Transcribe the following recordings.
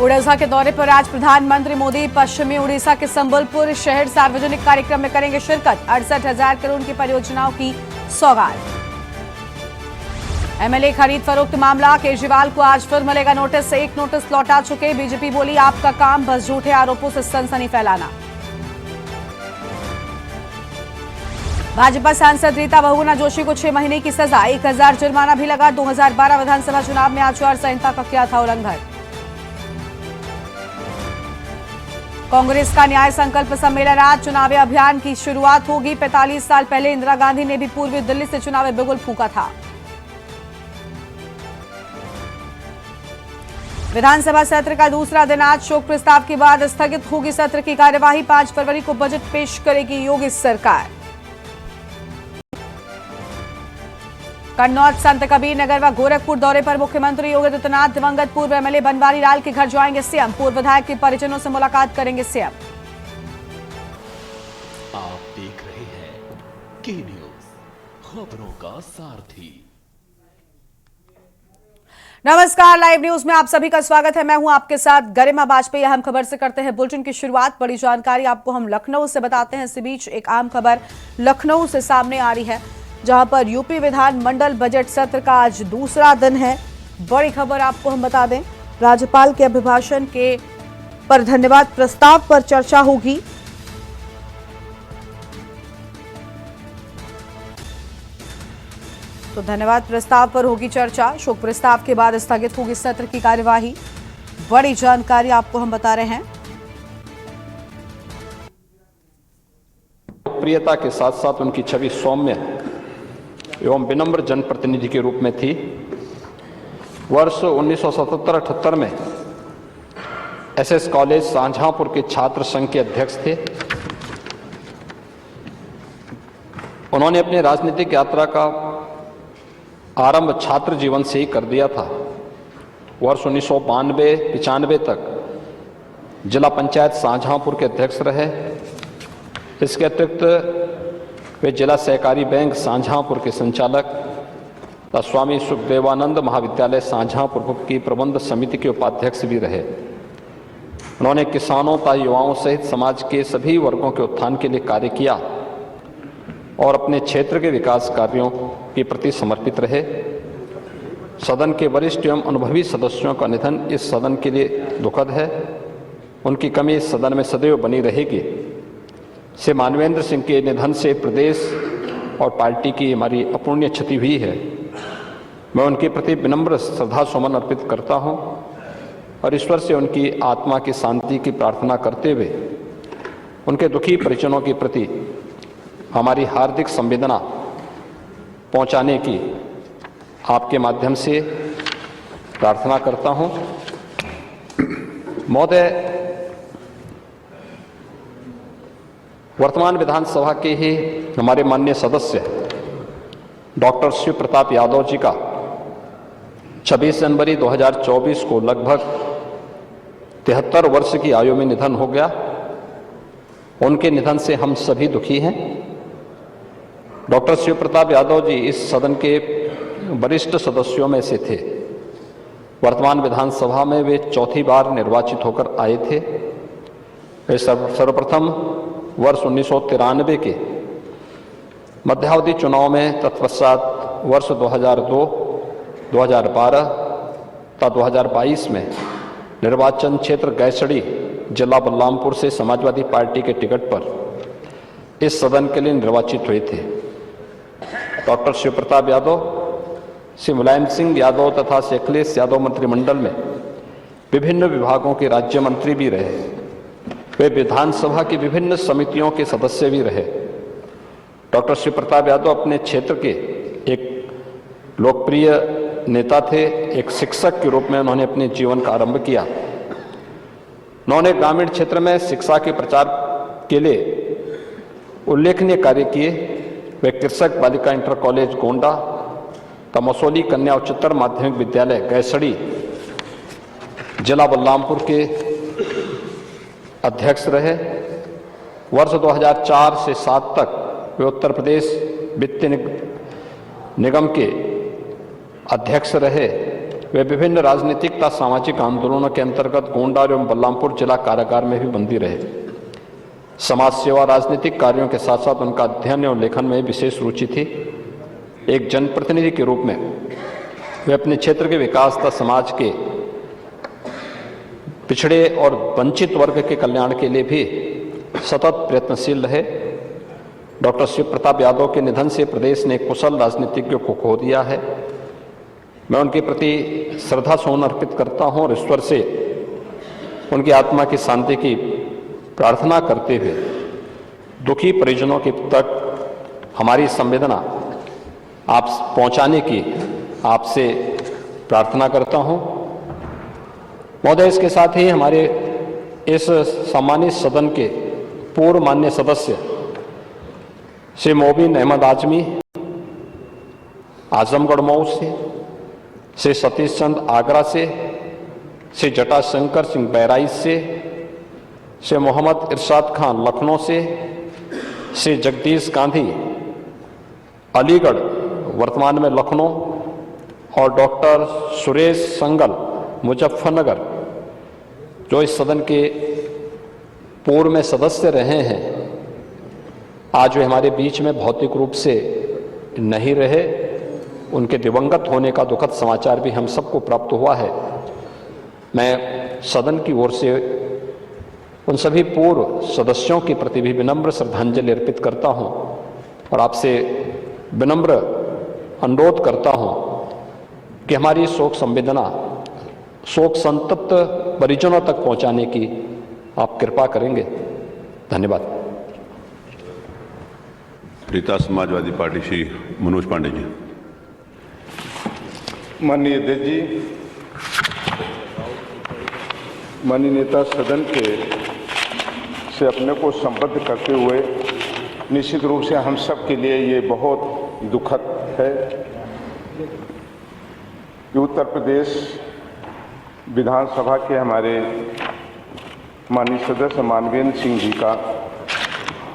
उड़ीसा के दौरे पर आज प्रधानमंत्री मोदी पश्चिमी उड़ीसा के संबलपुर शहर सार्वजनिक कार्यक्रम में करेंगे शिरकत। 68,000 करोड़ की परियोजनाओं की सौगात। एमएलए खरीद फरोख्त मामला, केजरीवाल को आज फिर मिलेगा नोटिस। एक नोटिस लौटा चुके बीजेपी बोली आपका काम बस झूठे आरोपों से सनसनी फैलाना। भाजपा सांसद रीता बहुगुणा जोशी को 6 महीने की सजा, 1,000 जुर्माना भी लगा। 2012 विधानसभा चुनाव में आचार संहिता का किया था उल्लंघन। कांग्रेस का न्याय संकल्प सम्मेलन आज, चुनावी अभियान की शुरुआत होगी। 45 साल पहले इंदिरा गांधी ने भी पूर्वी दिल्ली से चुनावी बिगुल फूंका था। विधानसभा सत्र का दूसरा दिन आज, शोक प्रस्ताव के बाद स्थगित होगी सत्र की कार्यवाही। 5 फरवरी को बजट पेश करेगी योगी सरकार। कन्नौज, संत कबीर नगर व गोरखपुर दौरे पर मुख्यमंत्री योगी आदित्यनाथ। दिवंगत पूर्व एमएलए बनवारी लाल के घर जाएंगे सीएम। पूर्व विधायक के परिजनों से मुलाकात करेंगे सीएम। आप देख रहे हैं के न्यूज, खबरों का सारथी। नमस्कार, लाइव न्यूज में आप सभी का स्वागत है। मैं हूं आपके साथ गरिमा वाजपेयी। अहम खबर से करते हैं बुलेटिन की शुरुआत। बड़ी जानकारी आपको हम लखनऊ से बताते हैं। इसी बीच एक अहम खबर लखनऊ से सामने आ रही है, जहां पर यूपी विधान मंडल बजट सत्र का आज दूसरा दिन है। बड़ी खबर आपको हम बता दें, राज्यपाल के अभिभाषण के पर धन्यवाद प्रस्ताव पर चर्चा होगी। तो धन्यवाद प्रस्ताव पर होगी चर्चा। शोक प्रस्ताव के बाद स्थगित होगी सत्र की कार्यवाही। बड़ी जानकारी आपको हम बता रहे हैं। लोकप्रियता के साथ साथ उनकी छवि सौम्य एवं विनम्र जनप्रतिनिधि के रूप में थी। वर्ष 1977-78 में एसएस कॉलेज शाहजहांपुर के छात्र संघ के अध्यक्ष थे। उन्होंने अपनी राजनीतिक यात्रा का आरंभ छात्र जीवन से ही कर दिया था। वर्ष 1992-95 तक जिला पंचायत शाहजहांपुर के अध्यक्ष रहे। इसके अतिरिक्त वे जिला सहकारी बैंक शाहजहांपुर के संचालक तथा स्वामी सुखदेवानंद महाविद्यालय शाहजहांपुर की प्रबंध समिति के उपाध्यक्ष भी रहे। उन्होंने किसानों तथा युवाओं सहित समाज के सभी वर्गों के उत्थान के लिए कार्य किया और अपने क्षेत्र के विकास कार्यों के प्रति समर्पित रहे। सदन के वरिष्ठ एवं अनुभवी सदस्यों का निधन इस सदन के लिए दुखद है। उनकी कमी इस सदन में सदैव बनी रहेगी। श्री मानवेंद्र सिंह के निधन से प्रदेश और पार्टी की हमारी अपूर्णीय क्षति हुई है। मैं उनके प्रति विनम्र श्रद्धा सुमन अर्पित करता हूं और ईश्वर से उनकी आत्मा की शांति की प्रार्थना करते हुए उनके दुखी परिजनों के प्रति हमारी हार्दिक संवेदना पहुंचाने की आपके माध्यम से प्रार्थना करता हूं। महोदय, वर्तमान विधानसभा के ही हमारे माननीय सदस्य डॉक्टर शिव प्रताप यादव जी का 26 जनवरी 2024 को लगभग 73 वर्ष की आयु में निधन हो गया। उनके निधन से हम सभी दुखी हैं। डॉक्टर शिव प्रताप यादव जी इस सदन के वरिष्ठ सदस्यों में से थे। वर्तमान विधानसभा में वे चौथी बार निर्वाचित होकर आए थे। वे सर्वप्रथम वर्ष 1993 के मध्यावधि चुनाव में, तत्पश्चात वर्ष 2002, 2012 तथा 2022 में निर्वाचन क्षेत्र गैसड़ी जिला बलरामपुर से समाजवादी पार्टी के टिकट पर इस सदन के लिए निर्वाचित हुए थे। डॉक्टर शिव प्रताप यादव श्री मुलायम सिंह यादव तथा श्री अखिलेश यादव मंत्रिमंडल में विभिन्न विभागों के राज्य मंत्री भी रहे। वे विधानसभा की विभिन्न समितियों के सदस्य भी रहे। डॉक्टर शिव प्रताप यादव अपने क्षेत्र के एक लोकप्रिय नेता थे। एक शिक्षक के रूप में उन्होंने अपने जीवन का आरंभ किया। उन्होंने ग्रामीण क्षेत्र में शिक्षा के प्रचार के लिए उल्लेखनीय कार्य किए। वे कृषक बालिका इंटर कॉलेज गोंडा तथा मसौली कन्या उच्चतर माध्यमिक विद्यालय गैसड़ी जिला बलरामपुर के अध्यक्ष रहे। वर्ष 2004 से 7 तक वे उत्तर प्रदेश वित्त निगम के अध्यक्ष रहे वे विभिन्न राजनीतिक तथा सामाजिक आंदोलनों के अंतर्गत गोंडा एवं बलरामपुर जिला कारागार में भी बंदी रहे। समाज सेवा राजनीतिक कार्यों के साथ साथ उनका अध्ययन एवं लेखन में विशेष रुचि थी। एक जनप्रतिनिधि के रूप में वे अपने क्षेत्र के विकास तथा समाज के पिछड़े और वंचित वर्ग के कल्याण के लिए भी सतत प्रयत्नशील रहे। डॉक्टर शिव प्रताप यादव के निधन से प्रदेश ने कुशल राजनीतिज्ञ को खो दिया है। मैं उनके प्रति श्रद्धा सुमन अर्पित करता हूं और ईश्वर से उनकी आत्मा की शांति की प्रार्थना करते हुए दुखी परिजनों के तक हमारी संवेदना आप पहुंचाने की आपसे प्रार्थना करता हूं। महोदय, इसके साथ ही हमारे इस सम्मानित सदन के पूर्व माननीय सदस्य श्री मोबिन अहमद आजमी आजमगढ़ मऊ से, श्री सतीश चंद आगरा से, श्री जटाशंकर सिंह बहराइच से, श्री मोहम्मद इरशाद खान लखनऊ से, श्री जगदीश गांधी अलीगढ़ वर्तमान में लखनऊ और डॉक्टर सुरेश संगल मुजफ्फरनगर जो इस सदन के पूर्व में सदस्य रहे हैं, आज वे हमारे बीच में भौतिक रूप से नहीं रहे। उनके दिवंगत होने का दुखद समाचार भी हम सबको प्राप्त हुआ है। मैं सदन की ओर से उन सभी पूर्व सदस्यों के प्रति भी विनम्र श्रद्धांजलि अर्पित करता हूं और आपसे विनम्र अनुरोध करता हूं कि हमारी शोक संवेदना शोक संतप्त परिजनों तक पहुंचाने की आप कृपा करेंगे। धन्यवाद। नेता समाजवादी पार्टी श्री मनोज पांडे जी। माननीय अध्यक्ष जी, माननीय नेता सदन के से अपने को संबद्ध करते हुए निश्चित रूप से हम सब के लिए ये बहुत दुखद है कि उत्तर प्रदेश विधानसभा के हमारे माननीय सदस्य मानवेंद्र सिंह जी का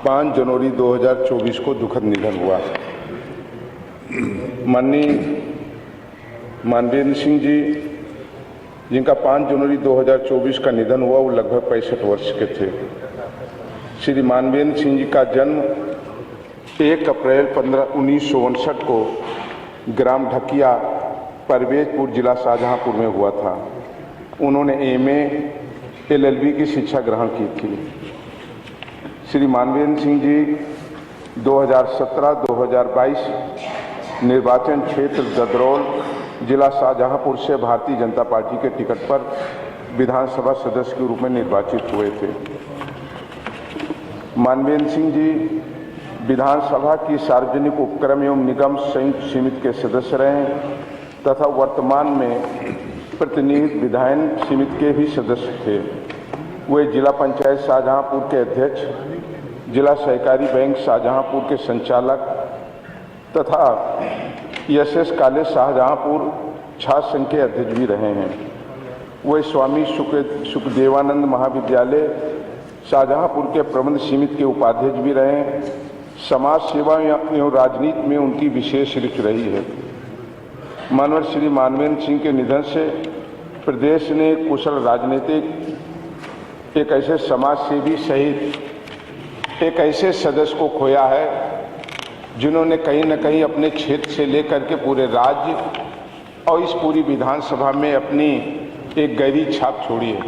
5 जनवरी 2024 को दुखद निधन हुआ। माननीय मानवेंद्र सिंह जी जिनका 5 जनवरी 2024 का निधन हुआ, वो लगभग 65 वर्ष के थे। श्री मानवेंद्र सिंह जी का जन्म 1 अप्रैल 1959 को ग्राम ढकिया परवेजपुर जिला शाहजहांपुर में हुआ था। उन्होंने एमए एलएलबी की शिक्षा ग्रहण की थी। श्री मानवेंद्र सिंह जी 2017-2022 निर्वाचन क्षेत्र गदरौल जिला शाहजहांपुर से भारतीय जनता पार्टी के टिकट पर विधानसभा सदस्य के रूप में निर्वाचित हुए थे। मानवेंद्र सिंह जी विधानसभा की सार्वजनिक उपक्रम एवं निगम संयुक्त समिति के सदस्य रहे तथा वर्तमान में प्रतिनिधि विधायन समिति के भी सदस्य थे। वे जिला पंचायत शाहजहांपुर के अध्यक्ष, जिला सहकारी बैंक शाहजहांपुर के संचालक तथा एसएस कॉलेज शाहजहांपुर छात्र संघ के अध्यक्ष भी रहे हैं। वे स्वामी सुखदेवानंद महाविद्यालय शाहजहांपुर के प्रबंध समिति के उपाध्यक्ष भी रहे। समाज सेवा एवं राजनीति में उनकी विशेष रुचि रही है। मानवर श्री मानवेंद्र सिंह के निधन से प्रदेश ने कुशल राजनीतिक एक ऐसे समाज सेवी सहित एक ऐसे सदस्य को खोया है जिन्होंने कहीं न कहीं अपने क्षेत्र से लेकर के पूरे राज्य और इस पूरी विधानसभा में अपनी एक गहरी छाप छोड़ी है।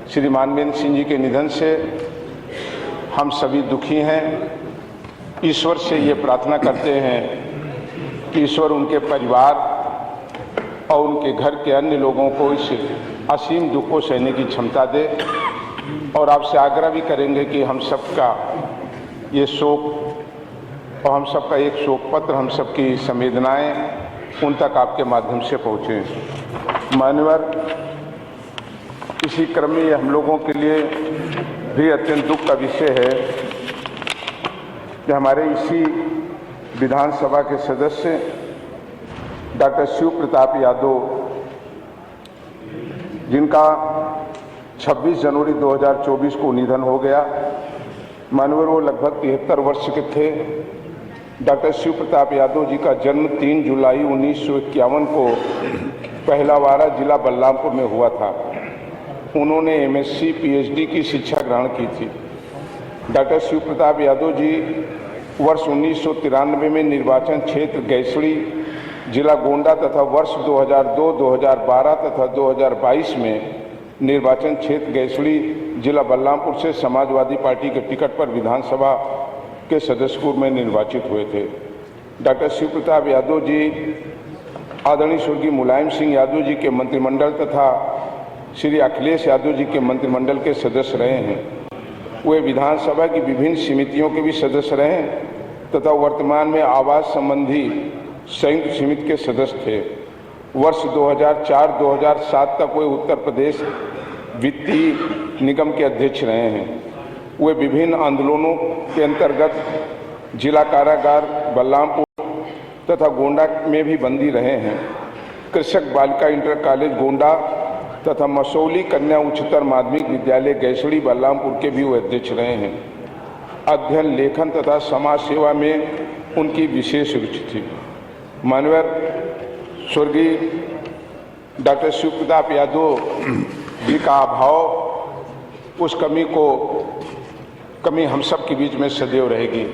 श्री मानवेंद्र सिंह जी के निधन से हम सभी दुखी हैं। ईश्वर से ये प्रार्थना करते हैं कि ईश्वर उनके परिवार और उनके घर के अन्य लोगों को इस असीम दुख को सहने की क्षमता दे। और आपसे आग्रह भी करेंगे कि हम सबका ये शोक और हम सबका एक शोक पत्र, हम सबकी संवेदनाएं उन तक आपके माध्यम से पहुँचें। मान्यवर, इसी क्रम में हम लोगों के लिए भी अत्यंत दुख का विषय है कि हमारे इसी विधानसभा के सदस्य डॉक्टर शिव प्रताप यादव, जिनका 26 जनवरी 2024 को निधन हो गया। मानवर वो लगभग 73 वर्ष के थे। डॉक्टर शिव प्रताप यादव जी का जन्म 3 जुलाई 1951 को पहला वारा जिला बलरामपुर में हुआ था। उन्होंने एमएससी पीएचडी की शिक्षा ग्रहण की थी। डॉक्टर शिव प्रताप यादव जी वर्ष 1993 में निर्वाचन क्षेत्र गैसड़ी जिला गोंडा तथा वर्ष 2002, 2012 तथा 2022 में निर्वाचन क्षेत्र गैसड़ी जिला बलरामपुर से समाजवादी पार्टी के टिकट पर विधानसभा के सदस्य रूप में निर्वाचित हुए थे। डॉक्टर शिव प्रताप यादव जी आदरणीय स्वर्गीय मुलायम सिंह यादव जी के मंत्रिमंडल तथा श्री अखिलेश यादव जी के मंत्रिमंडल के सदस्य रहे हैं। वे विधानसभा की विभिन्न समितियों के भी सदस्य रहे हैं तथा वर्तमान में आवास संबंधी संयुक्त समिति के सदस्य थे। वर्ष 2004-2007 तक वे उत्तर प्रदेश वित्तीय निगम के अध्यक्ष रहे हैं। वे विभिन्न आंदोलनों के अंतर्गत जिला कारागार बलरामपुर तथा गोंडा में भी बंदी रहे हैं। कृषक बालिका इंटर कॉलेज गोंडा तथा मसौली कन्या उच्चतर माध्यमिक विद्यालय गैसड़ी बलरामपुर के भी वो अध्यक्ष रहे हैं। अध्ययन, लेखन तथा समाज सेवा में उनकी विशेष रुचि थी। मानवर स्वर्गीय डॉक्टर शिव प्रताप यादव जी का अभाव, उस कमी हम सब के बीच में सदैव रहेगी।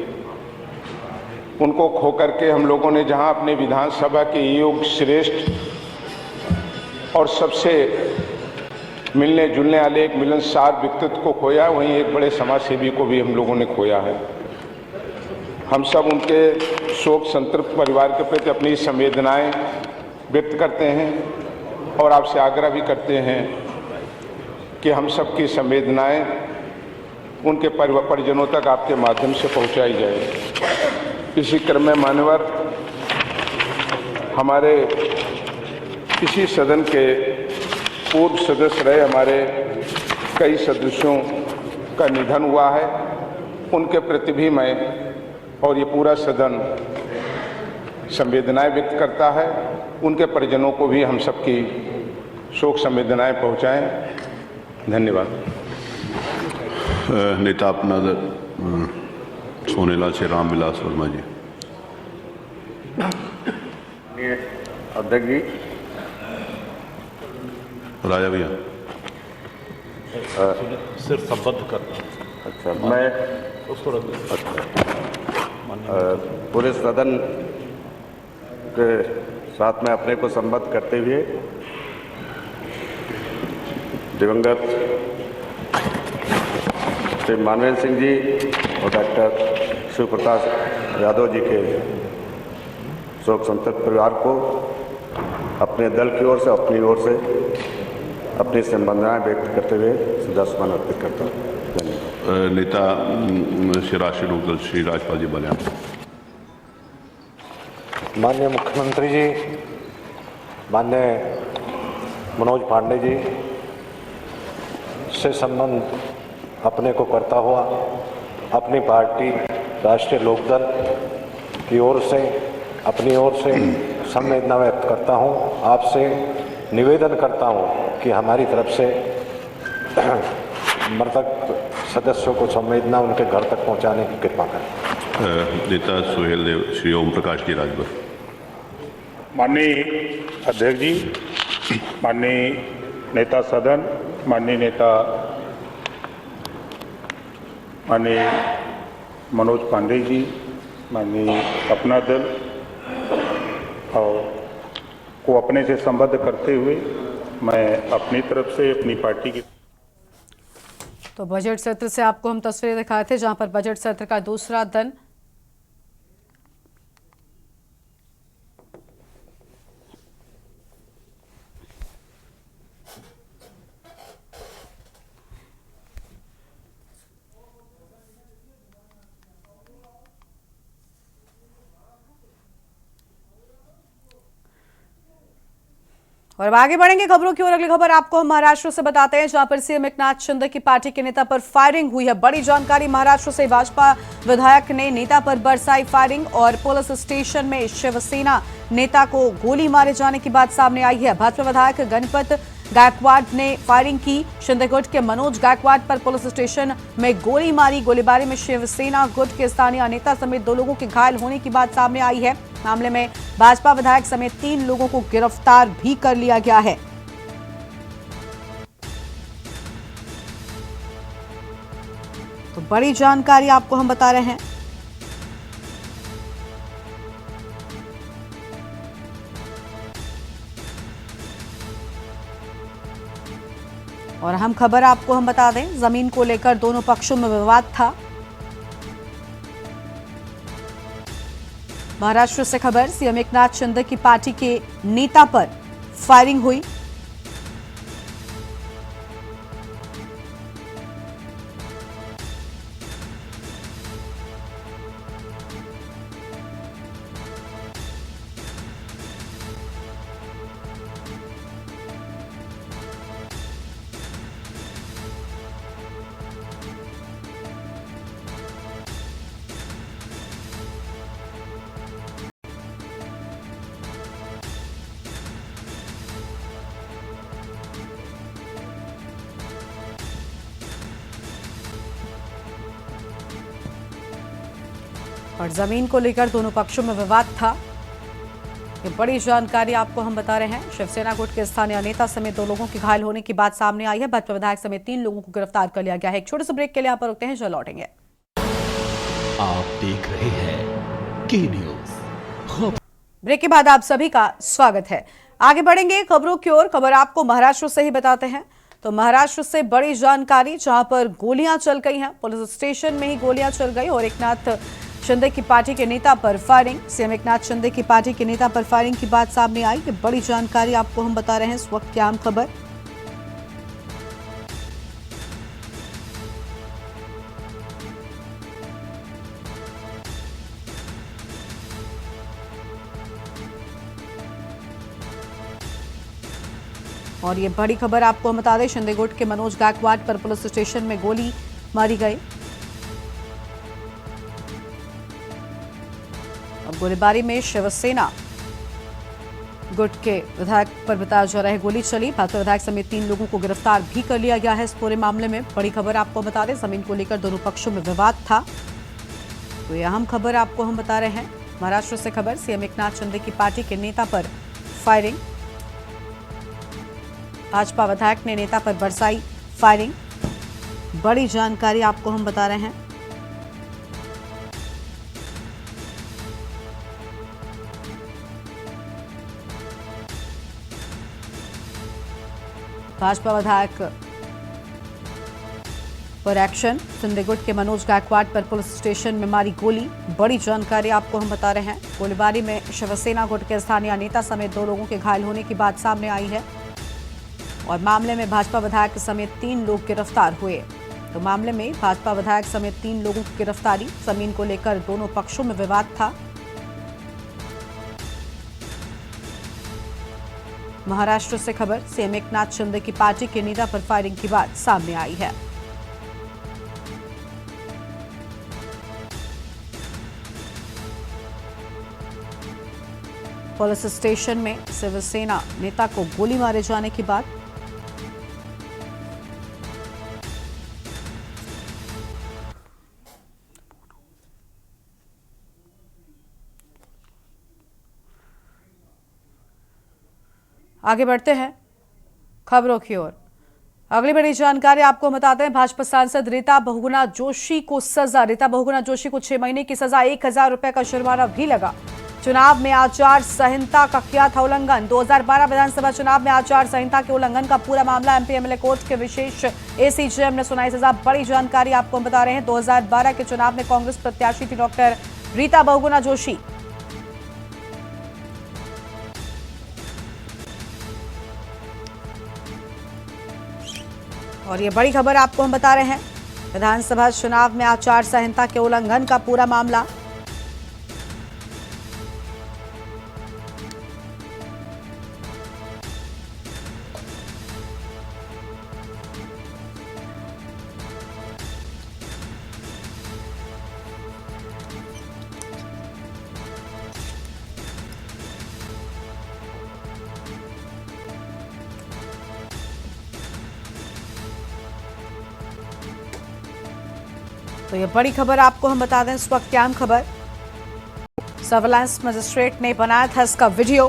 उनको खो करके हम लोगों ने जहां अपने विधानसभा के योग्य, श्रेष्ठ और सबसे मिलने जुलने वाले एक मिलनसार व्यक्तित्व को खोया, वहीं एक बड़े समाज सेवी को भी हम लोगों ने खोया है। हम सब उनके शोक संतृप्त परिवार के प्रति अपनी संवेदनाएं व्यक्त करते हैं और आपसे आग्रह भी करते हैं कि हम सब की संवेदनाएं उनके परिजनों तक आपके माध्यम से पहुंचाई जाए। इसी क्रम में मान्यवर हमारे इसी सदन के पूर्व सदस्य रहे हमारे कई सदस्यों का निधन हुआ है। उनके प्रति भी मैं और ये पूरा सदन संवेदनाएं व्यक्त करता है। उनके परिजनों को भी हम सबकी शोक संवेदनाएं पहुंचाएं। धन्यवाद। नेता अपना सोनेलाल से रामविलास वर्मा जी। अध्यक्ष जी, राजा भैया सिर्फ संबद्ध करना। अच्छा, मैं उसको रख दो। पूरे सदन के साथ में अपने को संबद्ध करते हुए दिवंगत श्री मानवेंद्र सिंह जी और डॉक्टर शिव प्रताप यादव जी के शोक संतप्त परिवार को अपने दल की ओर से, अपनी ओर से अपनी संवेदनाएं व्यक्त करते हुए श्रद्धासुमन अर्पित करता हूँ। धन्यवाद। नेता श्री राष्ट्रीय लोकदल श्री राजपाल जी बलियान। माननीय मुख्यमंत्री जी, माननीय मनोज पांडे जी से संबंध अपने को करता हुआ अपनी पार्टी राष्ट्रीय लोकदल की ओर से, अपनी ओर से संवेदना व्यक्त करता हूं। आपसे निवेदन करता हूं कि हमारी तरफ से मृतक सदस्यों को संवेदना उनके घर तक पहुंचाने की कृपा करें। नेता सुहेल देव श्री ओम प्रकाश जी राजभर। माननीय अध्यक्ष जी, माननीय नेता सदन, माननीय नेता माननीय मनोज पांडे जी, माननीय अपना दल और को अपने से संबद्ध करते हुए मैं अपनी तरफ से अपनी पार्टी की। तो बजट सत्र से आपको हम तस्वीरें दिखाए थे जहां पर बजट सत्र का दूसरा दिन और अब आगे बढ़ेंगे खबरों की ओर। अगली खबर आपको हम महाराष्ट्र से बताते हैं जहां पर सीएम एकनाथ शिंदे की पार्टी के नेता पर फायरिंग हुई है। बड़ी जानकारी महाराष्ट्र से भाजपा विधायक ने नेता पर बरसाई फायरिंग और पुलिस स्टेशन में शिवसेना नेता को गोली मारे जाने की बात सामने आई है। भाजपा विधायक गणपत गायकवाड़ ने फायरिंग की। शिंदे गुट के मनोज गायकवाड़ पर पुलिस स्टेशन में गोली मारी। गोलीबारी में शिवसेना गुट के स्थानीय नेता समेत 2 लोगों के घायल होने की बात सामने आई है। मामले में भाजपा विधायक समेत 3 लोगों को गिरफ्तार भी कर लिया गया है। तो बड़ी जानकारी आपको हम बता रहे हैं। और अहम खबर आपको हम बता दें, जमीन को लेकर दोनों पक्षों में विवाद था। महाराष्ट्र से खबर, सीएम एकनाथ शिंदे की पार्टी के नेता पर फायरिंग हुई। और जमीन को लेकर दोनों पक्षों में विवाद था। ये बड़ी जानकारी आपको हम बता रहे हैं। शिवसेना गुट के स्थानीय नेता समेत 2 लोगों की घायल होने की बात सामने आई है। भाजपा विधायक समेत 3 लोगों को गिरफ्तार कर लिया गया है। एक छोटे से ब्रेक के लिए यहाँ पर रुकते हैं, जो लौटेंगे। आप देख रहे हैं के न्यूज। ब्रेक के बाद आप सभी का स्वागत है। आगे बढ़ेंगे खबरों की ओर। खबर आपको महाराष्ट्र से ही बताते हैं। तो महाराष्ट्र से बड़ी जानकारी, जहां पर गोलियां चल गई हैं, पुलिस स्टेशन में ही गोलियां चल गई और एकनाथ शिंदे की पार्टी के नेता पर फायरिंग। सीएम एकनाथ शिंदे की पार्टी के नेता पर फायरिंग की बात सामने आई। ये बड़ी जानकारी आपको हम बता रहे हैं इस वक्त की अहम खबर। और ये बड़ी खबर आपको हम बता दें, शिंदे गुट के मनोज गायकवाड़ पर पुलिस स्टेशन में गोली मारी गई और गोलीबारी में शिवसेना गुट के विधायक पर बताया जा रहा है गोली चली। भाजपा विधायक समेत 3 लोगों को गिरफ्तार भी कर लिया गया है इस पूरे मामले में। बड़ी खबर आपको बता दें, जमीन को लेकर दोनों पक्षों में विवाद था। तो ये अहम खबर आपको हम बता रहे हैं। महाराष्ट्र से खबर, सीएम एकनाथ शिंदे की पार्टी के नेता पर फायरिंग। भाजपा विधायक ने नेता पर बरसाई फायरिंग। बड़ी जानकारी आपको हम बता रहे हैं। भाजपा विधायक पर एक्शन, शिंदे गुट के मनोज गायकवाड़ पर पुलिस स्टेशन में मारी गोली। बड़ी जानकारी आपको हम बता रहे हैं। गोलीबारी में शिवसेना गुट के स्थानीय नेता समेत 2 लोगों के घायल होने की बात सामने आई है और मामले में भाजपा विधायक समेत 3 लोग गिरफ्तार हुए। तो मामले में भाजपा विधायक समेत 3 लोगों की गिरफ्तारी। जमीन को लेकर दोनों पक्षों में विवाद था। महाराष्ट्र से खबर, सीएम एकनाथ शिंदे की पार्टी के नेता पर फायरिंग की बात सामने आई है। पुलिस स्टेशन में शिवसेना नेता को गोली मारे जाने की बात। आगे बढ़ते हैं खबरों की ओर। अगली बड़ी जानकारी आपको बताते हैं। भाजपा सांसद रीता बहुगुणा जोशी को सजा। रीता बहुगुणा जोशी को 6 महीने की सजा, 1000 रुपए का जुर्माना भी लगा। चुनाव में आचार संहिता का किया था उल्लंघन। 2012 विधानसभा चुनाव में आचार संहिता के उल्लंघन का पूरा मामला एमपी एमएलए कोर्ट के विशेष एसीजेएम ने सुनाई सजा। बड़ी जानकारी आपको हम बता रहे हैं। 2012 के चुनाव में कांग्रेस प्रत्याशी थी डॉक्टर रीता बहुगुणा जोशी। और ये बड़ी खबर आपको हम बता रहे हैं। विधानसभा चुनाव में आचार संहिता के उल्लंघन का पूरा मामला। तो ये बड़ी खबर आपको हम बता दें इस वक्त की अहम खबर। सर्विलांस मजिस्ट्रेट ने बनाया था इसका वीडियो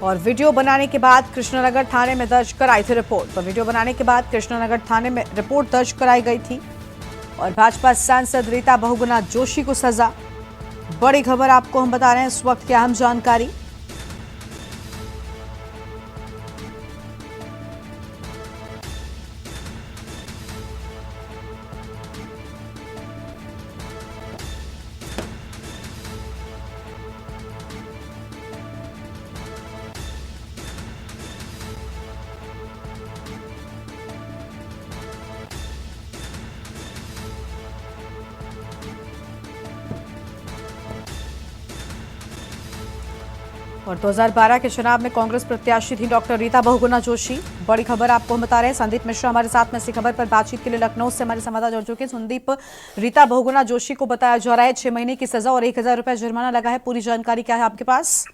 और वीडियो बनाने के बाद कृष्णनगर थाने में दर्ज कराई थी रिपोर्ट। तो वीडियो बनाने के बाद कृष्णनगर थाने में रिपोर्ट दर्ज कराई गई थी और भाजपा सांसद रीता बहुगुणा जोशी को सजा। बड़ी खबर आपको हम बता रहे हैं इस वक्त की अहम जानकारी। और 2012 के चुनाव में कांग्रेस प्रत्याशी थी डॉक्टर रीता बहुगुणा जोशी। बड़ी खबर आपको हम बता रहे हैं। संदीप मिश्रा हमारे साथ में इसी खबर पर बातचीत के लिए लखनऊ से हमारे संवाददाता जुड़ चुके हैं। संदीप, रीता बहुगुणा जोशी को बताया जा रहा है 6 महीने की सजा और 1000 रुपए जुर्माना लगा है। पूरी जानकारी क्या है आपके पास?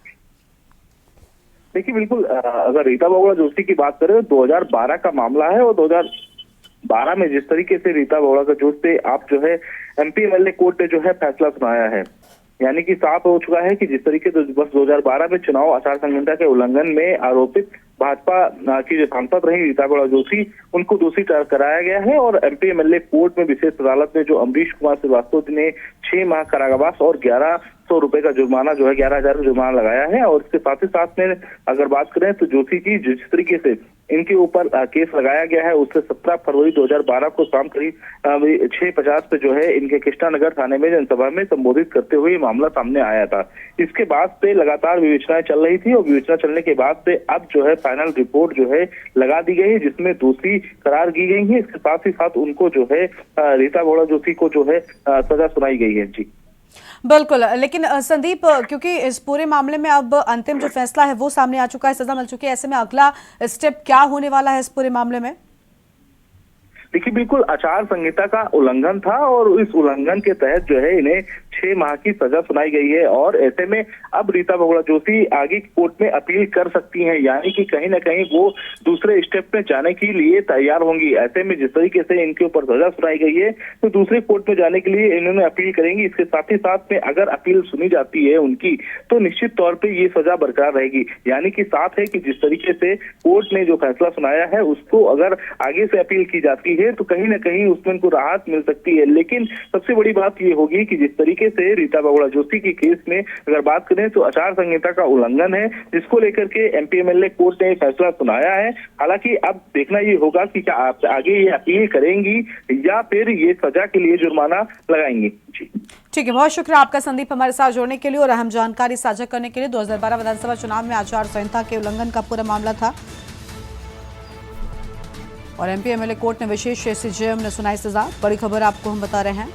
देखिए, बिल्कुल अगर रीता बहुगुणा जोशी की बात करें तो 2012 का मामला है और 2012 में जिस तरीके से रीता बहुगुणा जोशी पे आप जो है MP MLA कोर्ट ने जो है फैसला सुनाया है, यानी कि साफ हो चुका है कि जिस तरीके से बस 2012 में चुनाव आचार संहिता के उल्लंघन में आरोपित भाजपा की जो सांसद रही रीता बहुगुणा जोशी, उनको दोषी कराया गया है और MP MLA कोर्ट में विशेष अदालत में जो अमरीश कुमार श्रीवास्तव ने 6 माह कारावास और 1100 रुपए का जुर्माना जो है 11,000 का जुर्माना लगाया है। और इसके साथ ही साथ में अगर बात करें तो जोशी की जिस तरीके से इनके ऊपर केस लगाया गया है उससे 17 फरवरी 2012 को शाम करीब 6:50 पे जो है इनके कृष्णानगर थाने में जनसभा में संबोधित करते हुए मामला सामने आया था। इसके बाद से लगातार विवेचनाएं चल रही थी और विवेचना चलने के बाद से अब जो है फाइनल रिपोर्ट जो है लगा दी गई है जिसमें दोषी करार की गई है। इसके साथ ही साथ उनको जो है रीता बहुगुणा जोशी को जो है सजा सुनाई गई है। जी बिल्कुल, लेकिन संदीप, क्योंकि इस पूरे मामले में अब अंतिम जो फैसला है वो सामने आ चुका है, सजा मिल चुकी है, ऐसे में अगला स्टेप क्या होने वाला है इस पूरे मामले में? देखिए, बिल्कुल आचार संहिता का उल्लंघन था और इस उल्लंघन के तहत जो है इन्हें 6 माह की सजा सुनाई गई है और ऐसे में अब रीता बहुगुणा जोशी आगे कोर्ट में अपील कर सकती हैं, यानी कि कहीं ना कहीं वो दूसरे स्टेप में जाने के लिए तैयार होंगी। ऐसे में जिस तरीके से इनके ऊपर सजा सुनाई गई है तो दूसरे कोर्ट में जाने के लिए इन्होंने अपील करेंगी। इसके साथ ही साथ में अगर अपील सुनी जाती है उनकी तो निश्चित तौर पर ये सजा बरकरार रहेगी, यानी कि साफ है कि जिस तरीके से कोर्ट ने जो फैसला सुनाया है उसको अगर आगे से अपील की जाती है तो कहीं ना कहीं उसमें उनको राहत मिल सकती है। लेकिन सबसे बड़ी बात ये होगी कि जिस तरीके से रीता बहुगुणा जोशी की केस में अगर बात करें तो आचार संहिता का उल्लंघन है, जिसको लेकर के MP MLA कोर्ट ने फैसला सुनाया है। हालांकि अब देखना ये होगा कि क्या आप आगे ये अपील करेंगी या फिर ये सजा के लिए जुर्माना लगाएंगी। जी ठीक है, बहुत शुक्रिया आपका संदीप हमारे साथ जुड़ने के लिए और अहम जानकारी साझा करने के लिए। 2012 विधानसभा चुनाव में आचार संहिता के उल्लंघन का पूरा मामला था और MP MLA कोर्ट ने विशेष SCJM ने सुनाई सजा। बड़ी खबर आपको हम बता रहे हैं।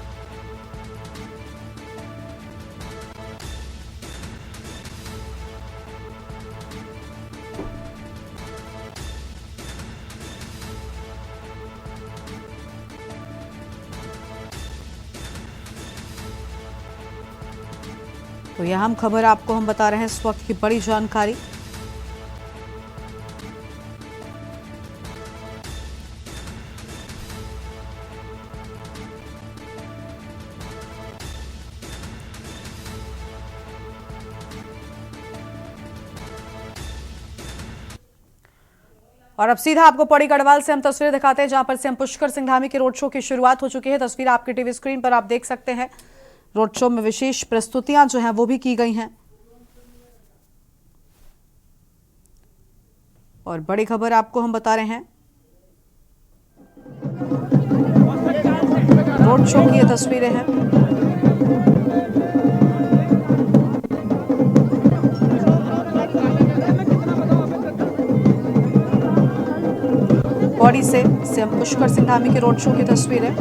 तो यह अहम खबर आपको हम बता रहे हैं इस वक्त की बड़ी जानकारी। और अब सीधा आपको पौड़ी गढ़वाल से हम तस्वीरें दिखाते हैं जहां पर सीएम पुष्कर सिंह धामी के रोड शो की शुरुआत हो चुकी है। तस्वीर आपके टीवी स्क्रीन पर आप देख सकते हैं। रोड शो में विशेष प्रस्तुतियां जो हैं वो भी की गई हैं और बड़ी खबर आपको हम बता रहे हैं रोड शो की ये तस्वीरें हैं। पौड़ी से सीएम पुष्कर सिंह धामी के रोड शो की तस्वीरें।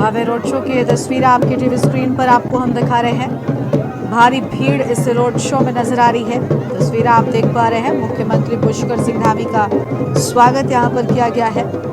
भव्य रोड शो की ये तस्वीर आपकी टीवी स्क्रीन पर आपको हम दिखा रहे हैं। भारी भीड़ इस रोड शो में नजर आ रही है। तस्वीर आप देख पा रहे हैं। मुख्यमंत्री पुष्कर सिंह धामी का स्वागत यहां पर किया गया है।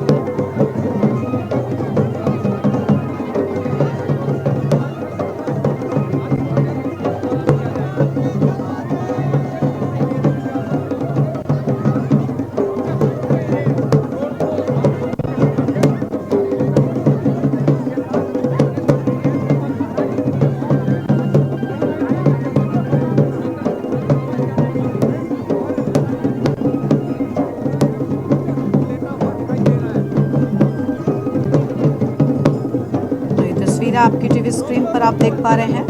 तस्वीर आपकी टीवी स्क्रीन पर आप देख पा रहे हैं।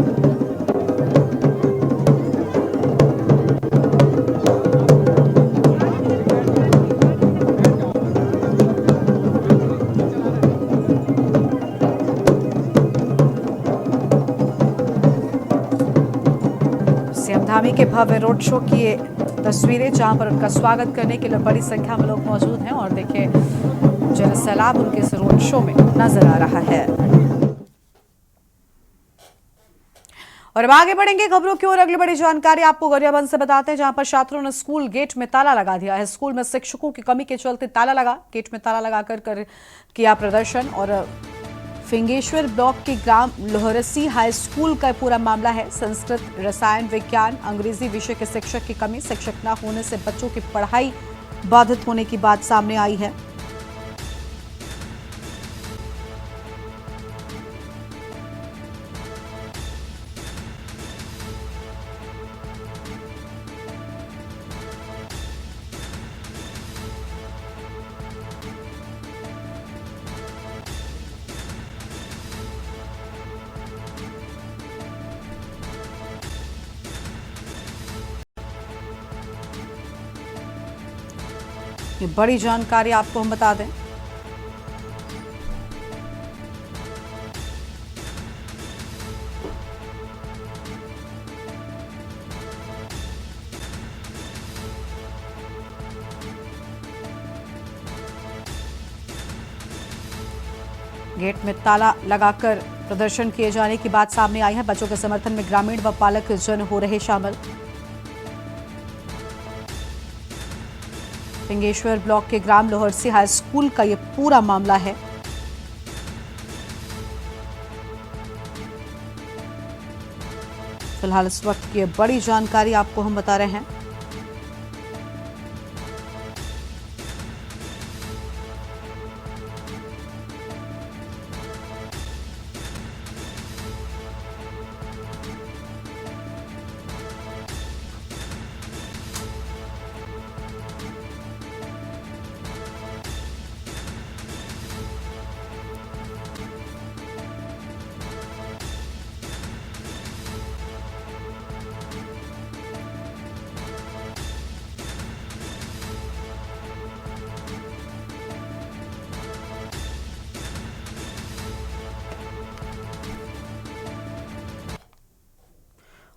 सीएम धामी के भव्य रोड शो की ये तस्वीरें, जहां पर उनका स्वागत करने के लिए बड़ी संख्या में लोग मौजूद हैं और देखिए जनसैलाब उनके इस रोड शो में नजर आ रहा है। और अब आगे बढ़ेंगे खबरों की ओर। अगली बड़ी जानकारी आपको गरियाबंद से बताते हैं, जहां पर छात्रों ने स्कूल गेट में ताला लगा दिया है। स्कूल में शिक्षकों की कमी के चलते ताला लगा, गेट में ताला लगाकर किया प्रदर्शन। और फिंगेश्वर ब्लॉक के ग्राम लोहरसी हाई स्कूल का पूरा मामला है। संस्कृत, रसायन विज्ञान, अंग्रेजी विषय के शिक्षक की कमी, शिक्षक न होने से बच्चों की पढ़ाई बाधित होने की बात सामने आई है। ये बड़ी जानकारी आपको हम बता दें। गेट में ताला लगाकर प्रदर्शन किए जाने की बात सामने आई है। बच्चों के समर्थन में ग्रामीण व पालक जन हो रहे शामिल। फिंगेश्वर ब्लॉक के ग्राम लोहरसी हाई स्कूल का यह पूरा मामला है। फिलहाल इस वक्त की बड़ी जानकारी आपको हम बता रहे हैं।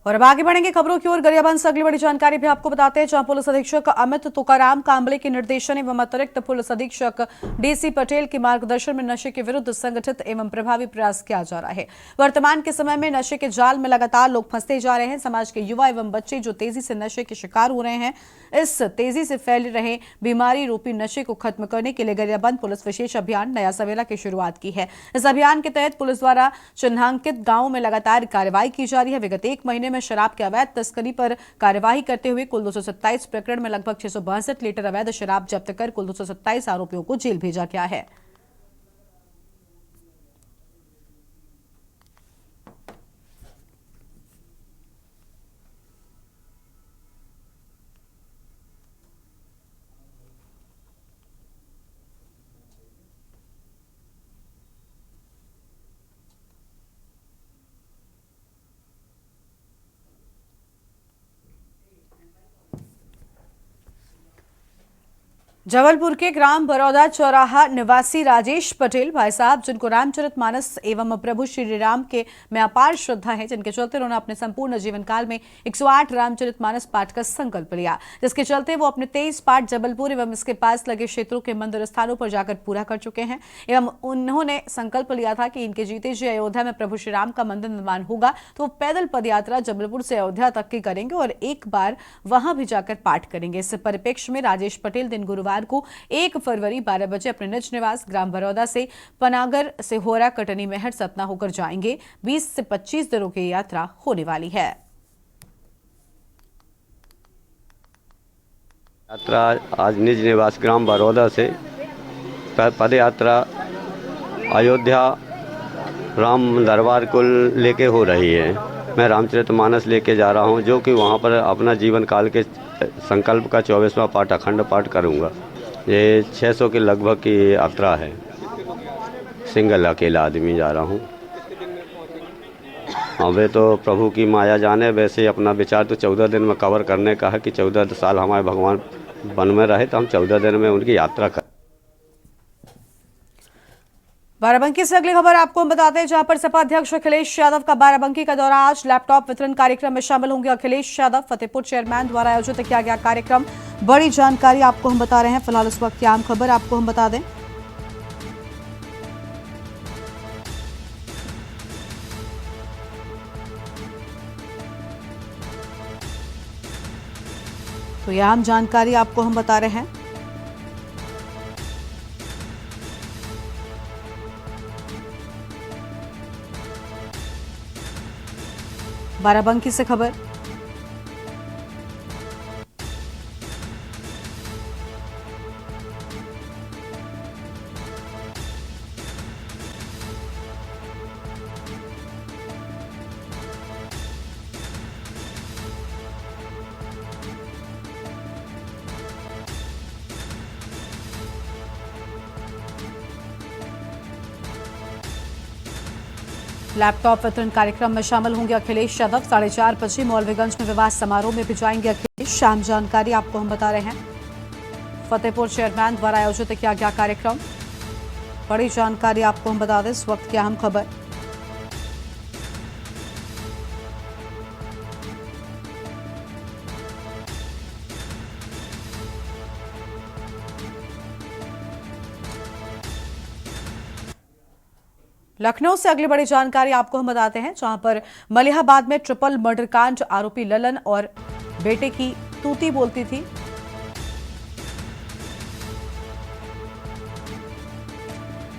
और अब आगे बढ़ेंगे खबरों की ओर। गरियाबंद से अगली बड़ी जानकारी भी आपको बताते हैं, जहां पुलिस अधीक्षक अमित तुकाराम कांबले के निर्देशन एवं अतिरिक्त पुलिस अधीक्षक डीसी पटेल के मार्गदर्शन में नशे के विरुद्ध संगठित एवं प्रभावी प्रयास किया जा रहा है। वर्तमान के समय में नशे के जाल में लगातार लोग फंसते जा रहे हैं। समाज के युवा एवं बच्चे जो तेजी से नशे के शिकार हो रहे हैं, इस तेजी से फैल रहे बीमारी रूपी नशे को खत्म करने के लिए गरियाबंद पुलिस विशेष अभियान नया सवेला की शुरुआत की है। इस अभियान के तहत पुलिस द्वारा चिन्हांकित गांवों में लगातार कार्रवाई की जा रही है। विगत एक महीने में शराब के अवैध तस्करी पर कार्यवाही करते हुए कुल 227 प्रकरण में लगभग 662 लीटर अवैध शराब जब्त कर कुल 227 आरोपियों को जेल भेजा गया है। जबलपुर के ग्राम बरौदा चौराहा निवासी राजेश पटेल भाई साहब, जिनको रामचरितमानस एवं प्रभु श्री राम के में अपार श्रद्धा है, जिनके चलते उन्होंने अपने संपूर्ण जीवन काल में 108 रामचरितमानस पाठ का संकल्प लिया, जिसके चलते वो अपने 23 पाठ जबलपुर एवं इसके पास लगे क्षेत्रों के मंदिर स्थानों पर जाकर पूरा कर चुके हैं। एवं उन्होंने संकल्प लिया था कि इनके जीते जी अयोध्या में प्रभु श्री राम का मंदिर निर्माण होगा तो वो पैदल पदयात्रा जबलपुर से अयोध्या तक की करेंगे और एक बार वहां भी जाकर पाठ करेंगे। इस परिप्रेक्ष्य में राजेश पटेल दिन गुरुवार को 1 फरवरी 12 बजे अपने निज निवास ग्राम बरौदा से पनागर से होरा कटनी महर सतना होकर जाएंगे। 20 से 25 दिनों की यात्रा होने वाली है। यात्रा आज निज निवास ग्राम बरौदा से पद यात्रा अयोध्या राम दरबार को लेके हो रही है। मैं रामचरितमानस लेके जा रहा हूं, जो कि वहां पर अपना जीवन काल के संकल्प का 24वां पाठ अखंड पाठ करूंगा। ये 600 के लगभग की यात्रा है। सिंगल अकेला आदमी जा रहा हूँ। वे तो प्रभु की माया जाने, वैसे अपना विचार तो 14 दिन में कवर करने का है कि 14 साल हमारे भगवान वन में रहे तो हम 14 दिन में उनकी यात्रा करें। बाराबंकी से अगली खबर आपको हम बताते हैं, जहां पर सपा अध्यक्ष अखिलेश यादव का बाराबंकी का दौरा। आज लैपटॉप वितरण कार्यक्रम में शामिल होंगे अखिलेश यादव। फतेहपुर चेयरमैन द्वारा आयोजित किया गया कार्यक्रम, बड़ी जानकारी आपको हम बता रहे हैं। फिलहाल इस वक्त की आम खबर आपको हम बता दें। तो यह आम जानकारी आपको हम बता रहे हैं। बाराबंकी से खबर। लैपटॉप वितरण कार्यक्रम में शामिल होंगे अखिलेश यादव। 4:30 बजे मौलवीगंज में विवाह समारोह में भी जाएंगे अखिलेश। शाम जानकारी आपको हम बता रहे हैं। फतेहपुर चेयरमैन द्वारा आयोजित किया गया कार्यक्रम, बड़ी जानकारी आपको हम बता दें। इस वक्त की अहम खबर। लखनऊ से अगली बड़ी जानकारी आपको हम बताते हैं, जहां पर मलिहाबाद में ट्रिपल मर्डर कांड, आरोपी ललन और बेटे की तूती बोलती थी।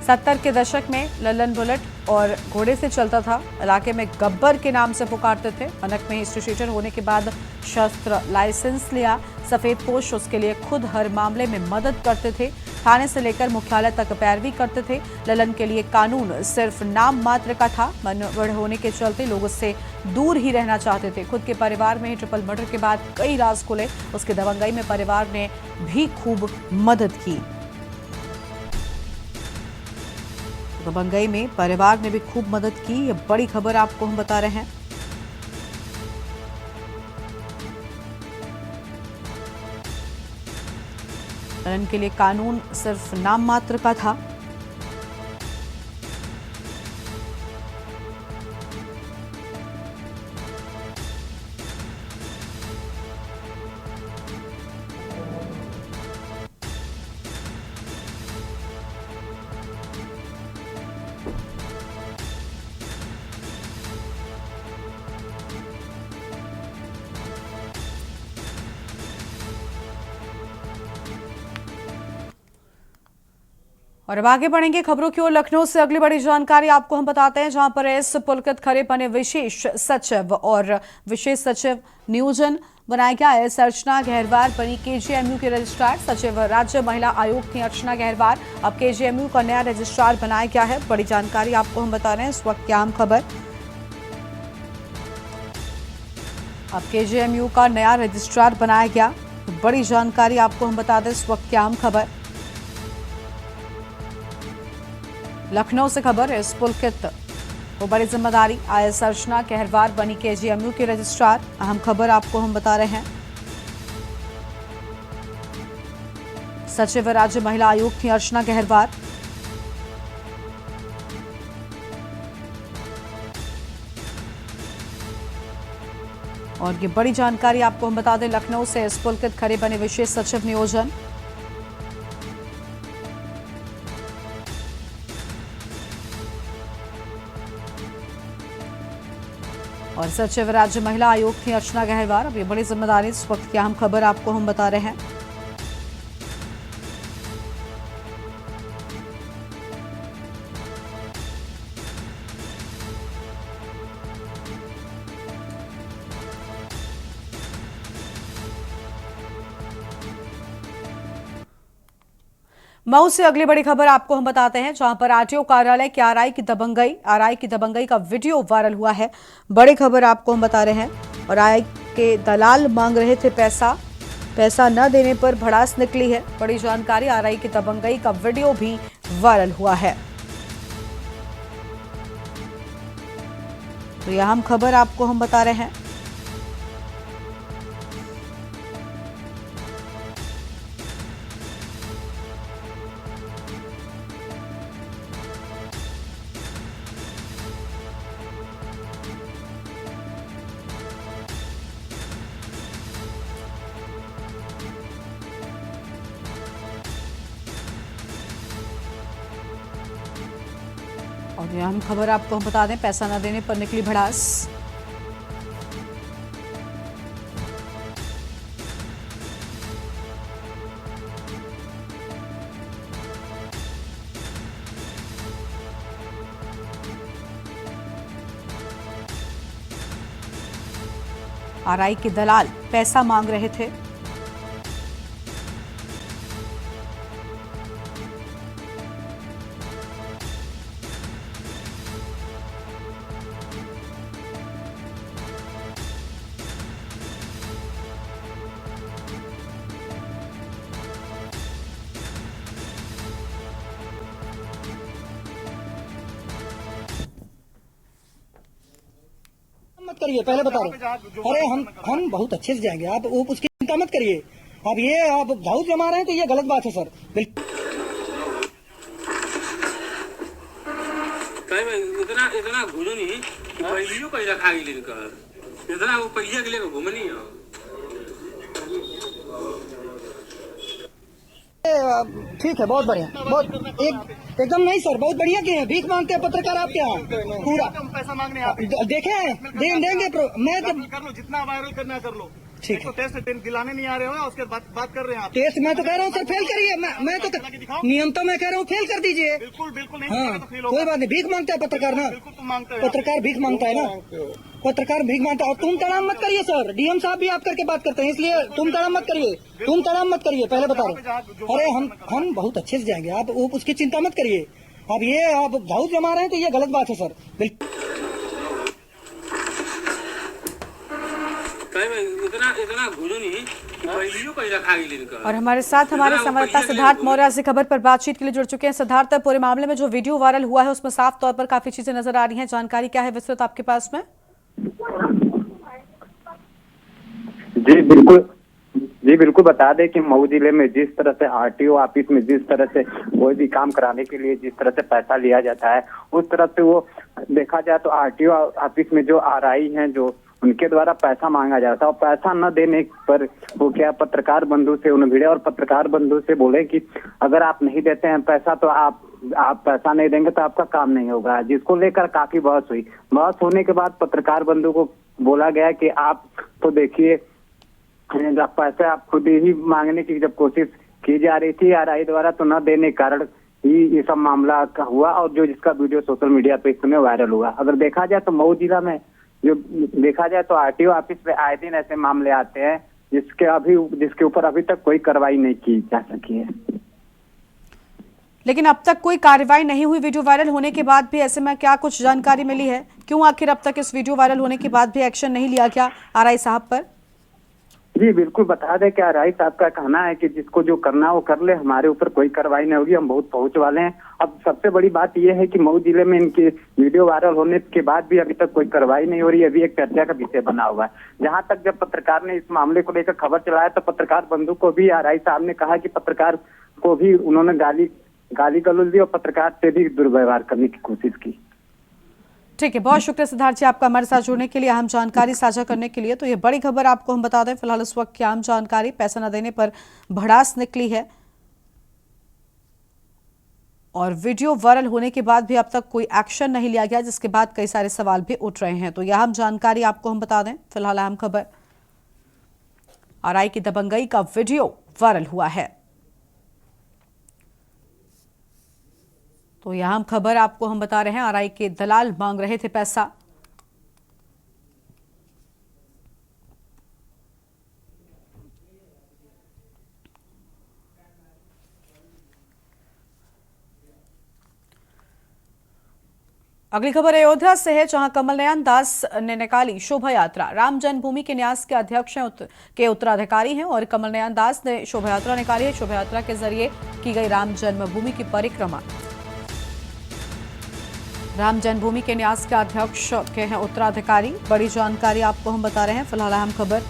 सत्तर के दशक में ललन बुलेट और घोड़े से चलता था। इलाके में गब्बर के नाम से पुकारते थे। अनक में हिस्ट्री शीटर होने के बाद शस्त्र लाइसेंस लिया। सफेद पोश उसके लिए खुद हर मामले में मदद करते थे। थाने से लेकर मुख्यालय तक पैरवी करते थे। ललन के लिए कानून सिर्फ नाम मात्र का था। मनोबल होने के चलते लोग उससे दूर ही रहना चाहते थे। खुद के परिवार में ही ट्रिपल मर्डर के बाद कई राज खुले। उसके दबंगई में परिवार ने भी खूब मदद की। दबंगई में परिवार ने भी खूब मदद की। यह बड़ी खबर आपको हम बता रहे हैं। ललन के लिए कानून सिर्फ नाम मात्र का था। और अब आगे बढ़ेंगे खबरों की ओर। लखनऊ से अगली बड़ी जानकारी आपको हम बताते हैं, जहां पर एस पुलकित खरे बने विशेष सचिव और विशेष सचिव नियोजन बनाया गया। एस अर्चना गहरवार बनी केजीएमयू के रजिस्ट्रार। सचिव राज्य महिला आयोग थी अर्चना गहरवार। अब केजीएमयू का नया रजिस्ट्रार बनाया गया है। बड़ी जानकारी आपको हम बता रहे हैं। इस वक्त की आम खबर। अब केजीएमयू का नया रजिस्ट्रार बनाया गया। बड़ी जानकारी आपको हम बता दें। इस वक्त की आम खबर। लखनऊ से खबर। एस पुलकित को बड़ी जिम्मेदारी। आईएएस अर्चना गहरवार बनी केजीएमयू के रजिस्ट्रार। अहम खबर आपको हम बता रहे हैं। सचिव राज्य महिला आयोग थी अर्चना गहरवार। और ये बड़ी जानकारी आपको हम बता दें, लखनऊ से इस पुलकित खड़े बने विशेष सचिव नियोजन। और सचिव राज्य महिला आयोग थी अर्चना गहरवार। अब ये बड़ी जिम्मेदारी, इस वक्त की अहम खबर आपको हम बता रहे हैं। मऊ से अगली बड़ी खबर आपको हम बताते हैं, जहां पर आरटीओ कार्यालय के आरआई की दबंगई का वीडियो वायरल हुआ है। बड़ी खबर आपको हम बता रहे हैं। और आरआई के दलाल मांग रहे थे पैसा न देने पर भड़ास निकली है। बड़ी जानकारी, आरआई की दबंगई का वीडियो भी वायरल हुआ है। तो यह अहम खबर आपको हम बता रहे हैं। और यह हम खबर आपको हम बता दें, पैसा न देने पर निकली भड़ास। आरआई के दलाल पैसा मांग रहे थे। मत करिए, पहले बता रहे। अरे हम बहुत अच्छे से जाएंगे, आप उसकी चिंता मत करिए। अब ये आप घाव जमा रहे हैं तो ये गलत बात है सर। बिल्कुल इतना घूमो नहीं, पहलियो कहीं रखा गई इतना वो पहिया के लिए घूमनी है। ठीक है, बहुत बढ़िया, बहुत एकदम नहीं सर, बहुत बढ़िया किए हैं। भीख मांगते हैं पत्रकार आपके यहाँ पूरा पैसा मांगने आप देखे हैं, देंगे मैं जब कर लो, जितना वायरल करना कर लो। ठीक है, तो टेस्ट दिलाने नहीं आ रहे हो, उसके बात कर रहे हैं आप। टेस्ट मैं तो कह रहा हूँ सर, फेल करिए। मैं तो नियम तो मैं कह रहा हूँ फेल कर दीजिए। बिल्कुल नहीं। हाँ, कोई बात नहीं। भीख मांगता है पत्रकार ना, पत्रकार भीख मांगता है ना, पत्रकार भीख मांगता है। और तुम तड़ाम मत करिए सर, डीएम साहब भी आप करके बात करते हैं, इसलिए तुम तड़ाम मत करिए, पहले बता रहे। अरे हम बहुत अच्छे से जाएंगे, आप उसकी चिंता मत करिए। अब ये आप घाव जमा रहे हैं तो ये गलत बात है सर। बिल्कुल इतना घूमो नहीं, पहलियो कहीं रखा गई। और हमारे साथ हमारे संवाददाता सिद्धार्थ मौर्य से खबर पर बातचीत के लिए जुड़ चुके हैं। सिद्धार्थ, पूरे मामले में जो वीडियो वायरल हुआ है उसमें साफ तौर पर काफी चीजें नजर आ रही हैं, जानकारी क्या है विस्तृत आपके पास में? जी बिल्कुल बता दें कि मऊ जिले में जिस तरह से आरटीओ ऑफिस में जिस तरह से कोई भी काम कराने के लिए जिस तरह से पैसा लिया जाता है, उस तरह से वो देखा जाए तो आरटीओ ऑफिस में जो आरआई हैं जो उनके द्वारा पैसा मांगा जाता है। और पैसा न देने पर वो क्या पत्रकार बंधु से उन्हें भिड़े और पत्रकार बंधु से बोले कि अगर आप नहीं देते हैं पैसा तो आप पैसा नहीं देंगे तो आपका काम नहीं होगा, जिसको लेकर काफी बहस हुई। बहस होने के बाद पत्रकार बंधु को बोला गया कि आप तो देखिए पैसे आप खुद ही मांगने की जब कोशिश की जा रही थी आरआई द्वारा तो न देने के कारण ही ये सब मामला हुआ और जो जिसका वीडियो सोशल मीडिया पे इस समय वायरल हुआ। अगर देखा जाए तो मऊ जिला में जो देखा जाए तो आरटीओ ऑफिस पे आए दिन ऐसे मामले आते हैं जिसके ऊपर अभी तक कोई कार्रवाई नहीं की जा सकी है। लेकिन अब तक कोई कार्रवाई नहीं हुई वीडियो वायरल होने के बाद भी, ऐसे में क्या कुछ जानकारी मिली है? क्यों आखिर अब तक इस वीडियो वायरल होने के बाद भी एक्शन नहीं लिया गया आरआई साहब पर? जी बिल्कुल बता दें कि आरआई साहब का कहना है कि जिसको जो करना वो कर ले, हमारे ऊपर कोई कार्रवाई नहीं होगी, हम बहुत पहुंच वाले हैं। अब सबसे बड़ी बात यह है कि मऊ जिले में इनके वीडियो वायरल होने के बाद भी अभी तक कोई कार्रवाई नहीं हो रही है, अभी एक चर्चा का विषय बना हुआ है। जहां तक जब पत्रकार ने इस मामले को लेकर खबर चलाया तो पत्रकार बंधु को भी आरआई साहब ने कहा कि पत्रकार को भी उन्होंने गाली गलौज दी और पत्रकार से भी दुर्व्यवहार करने की कोशिश की। ठीक है, बहुत शुक्रिया सिद्धार्थ जी आपका हमारे साथ जुड़ने के लिए, अहम जानकारी साझा करने के लिए। तो ये बड़ी खबर आपको हम बता दें, फिलहाल इस वक्त की अहम जानकारी, पैसा न देने पर भड़ास निकली है और वीडियो वायरल होने के बाद भी अब तक कोई एक्शन नहीं लिया गया, जिसके बाद कई सारे सवाल भी उठ रहे हैं। तो यह अहम जानकारी आपको हम बता दें, फिलहाल अहम खबर, आरआई की दबंगई का वीडियो वायरल हुआ है। तो यह अहम खबर आपको हम बता रहे हैं, आरआई के दलाल मांग रहे थे पैसा। अगली खबर अयोध्या से है, जहां कमल नयन दास ने निकाली शोभा यात्रा। राम जन्मभूमि के न्यास के अध्यक्ष के उत्तराधिकारी हैं और कमल नयन दास ने शोभा यात्रा निकाली है। शोभा यात्रा के जरिए की गई राम जन्मभूमि की परिक्रमा। राम जन्मभूमि के न्यास के अध्यक्ष के हैं उत्तराधिकारी, बड़ी जानकारी आपको हम बता रहे हैं, फिलहाल अहम खबर।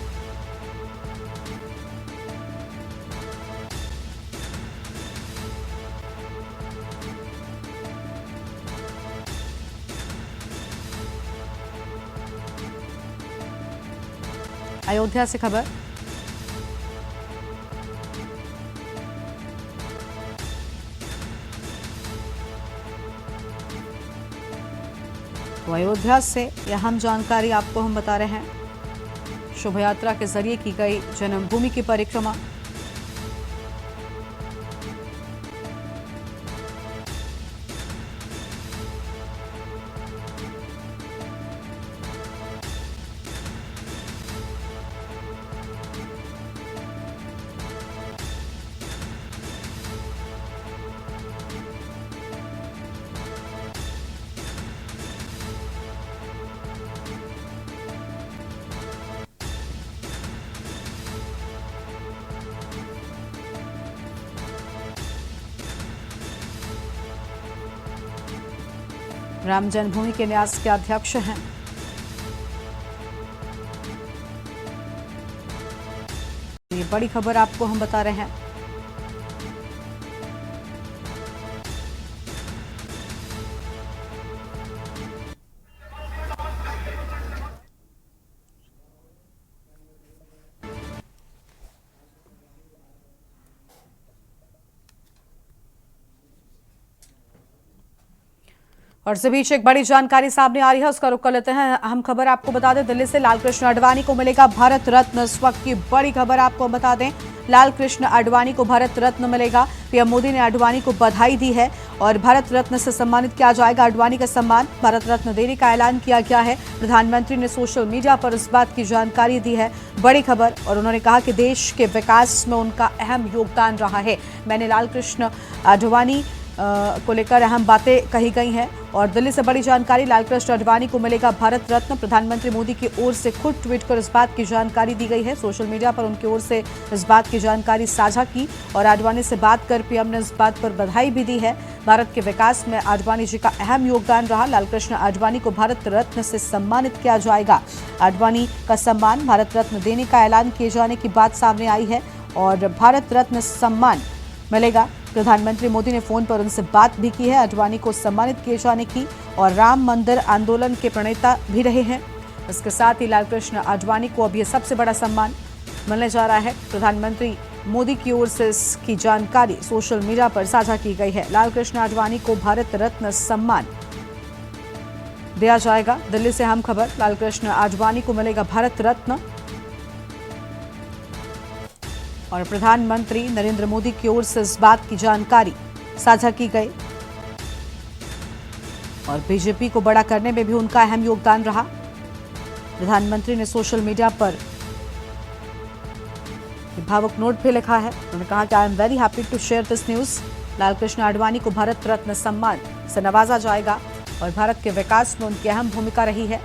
अयोध्या से खबर, तो अयोध्या से यह अहम जानकारी आपको हम बता रहे हैं। शोभा यात्रा के जरिए की गई जन्मभूमि की परिक्रमा। राम जन्मभूमि के न्यास के अध्यक्ष हैं। ये बड़ी खबर आपको हम बता रहे हैं। और इस बीच एक बड़ी जानकारी सामने आ रही है, उसका रुख कर लेते हैं। अहम खबर आपको बता दें, दिल्ली से लालकृष्ण आडवाणी को मिलेगा भारत रत्न। इस वक्त की बड़ी खबर आपको बता दें, लालकृष्ण आडवाणी को भारत रत्न मिलेगा। पीएम मोदी ने आडवाणी को बधाई दी है और भारत रत्न से सम्मानित किया जाएगा। आडवाणी का सम्मान भारत रत्न देने का ऐलान किया गया है। प्रधानमंत्री ने सोशल मीडिया पर इस बात की जानकारी दी है, बड़ी खबर। और उन्होंने कहा कि देश के विकास में उनका अहम योगदान रहा है। मैंने लालकृष्ण आडवाणी को लेकर अहम बातें कही गई हैं। और दिल्ली से बड़ी जानकारी, लालकृष्ण आडवाणी को मिलेगा भारत रत्न। प्रधानमंत्री मोदी की ओर से खुद ट्वीट कर इस बात की जानकारी दी गई है। सोशल मीडिया पर उनकी ओर से इस बात की जानकारी साझा की और आडवाणी से बात कर पीएम ने इस बात पर बधाई भी दी है। भारत के विकास में आडवाणी जी का अहम योगदान रहा। लालकृष्ण आडवाणी को भारत रत्न से सम्मानित किया जाएगा। आडवाणी का सम्मान भारत रत्न देने का ऐलान किए जाने की बात सामने आई है और भारत रत्न सम्मान मिलेगा। प्रधानमंत्री मोदी ने फोन पर उनसे बात भी की है आडवाणी को सम्मानित किए जाने की, और राम मंदिर आंदोलन के प्रणेता भी रहे हैं। इसके साथ ही लालकृष्ण आडवाणी को अब यह सबसे बड़ा सम्मान मिलने जा रहा है। प्रधानमंत्री मोदी की ओर से इसकी जानकारी सोशल मीडिया पर साझा की गई है। लालकृष्ण आडवाणी को भारत रत्न सम्मान दिया जाएगा। दिल्ली से अहम खबर, लालकृष्ण आडवाणी को मिलेगा भारत रत्न और प्रधानमंत्री नरेंद्र मोदी की ओर से इस बात की जानकारी साझा की गई और बीजेपी को बड़ा करने में भी उनका अहम योगदान रहा। प्रधानमंत्री ने सोशल मीडिया पर भावुक नोट भी लिखा है। उन्होंने कहा कि I am very happy to share this news. Lal Krishna Advani को भारत रत्न सम्मान से नवाजा जाएगा और भारत के विकास में उनकी अहम भूमिका रही है।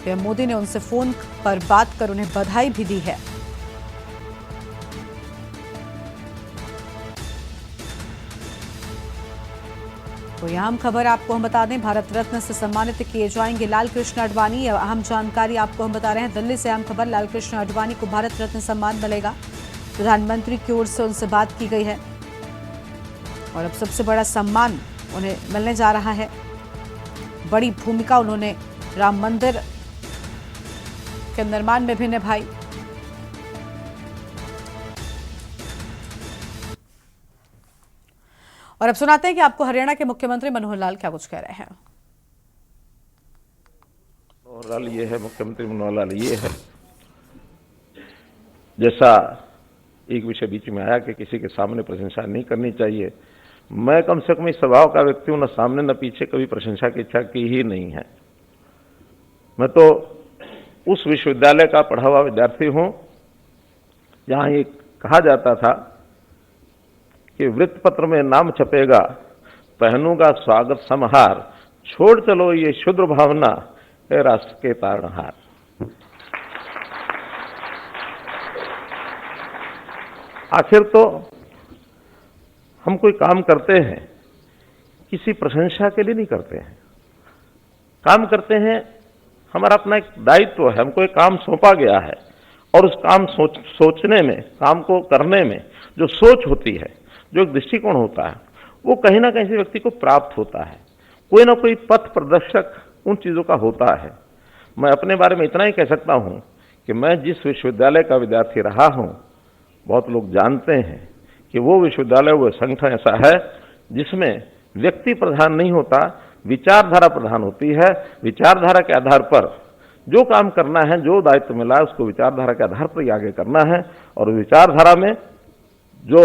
पीएम मोदी ने उनसे फोन पर बात कर उन्हें बधाई भी दी है। तो यह अहम खबर आपको हम बता दें, भारत रत्न से सम्मानित किए जाएंगे लालकृष्ण आडवाणी। अहम जानकारी आपको हम बता रहे हैं, दिल्ली से अहम खबर, लालकृष्ण आडवाणी को भारत रत्न सम्मान मिलेगा। प्रधानमंत्री की ओर से उनसे बात की गई है और अब सबसे बड़ा सम्मान उन्हें मिलने जा रहा है। बड़ी भूमिका उन्होंने राम मंदिर के निर्माण में भी निभाई। और अब सुनाते हैं कि आपको हरियाणा के मुख्यमंत्री मनोहर लाल क्या कुछ कह रहे हैं। मनोहर लाल ये है, मुख्यमंत्री मनोहर लाल ये है, जैसा एक विषय बीच में आया कि किसी के सामने प्रशंसा नहीं करनी चाहिए, मैं कम से कम इस स्वभाव का व्यक्ति हूं, न सामने न पीछे कभी प्रशंसा की इच्छा की ही नहीं है। मैं तो उस विश्वविद्यालय का पढ़ा हुआ विद्यार्थी हूं जहां ये कहा जाता था कि वृत्तपत्र में नाम छपेगा, पहनूंगा स्वागत समाहार, छोड़ चलो ये शुद्र भावना है राष्ट्र के तारणहार। आखिर तो हम कोई काम करते हैं किसी प्रशंसा के लिए नहीं करते हैं, काम करते हैं हमारा अपना एक दायित्व है, हमको एक काम सौंपा गया है और उस काम सोचने में, काम को करने में जो सोच होती है, जो एक दृष्टिकोण होता है, वो कहीं ना कहीं से व्यक्ति को प्राप्त होता है। कोई ना कोई पथ प्रदर्शक उन चीजों का होता है। मैं अपने बारे में इतना ही कह सकता हूं कि मैं जिस विश्वविद्यालय का विद्यार्थी रहा हूं, बहुत लोग जानते हैं कि वो विश्वविद्यालय, वो संगठन ऐसा है जिसमें व्यक्ति प्रधान नहीं होता, विचारधारा प्रधान होती है। विचारधारा के आधार पर जो काम करना है, जो दायित्व मिला है, उसको विचारधारा के आधार पर ही आगे करना है। और विचारधारा में जो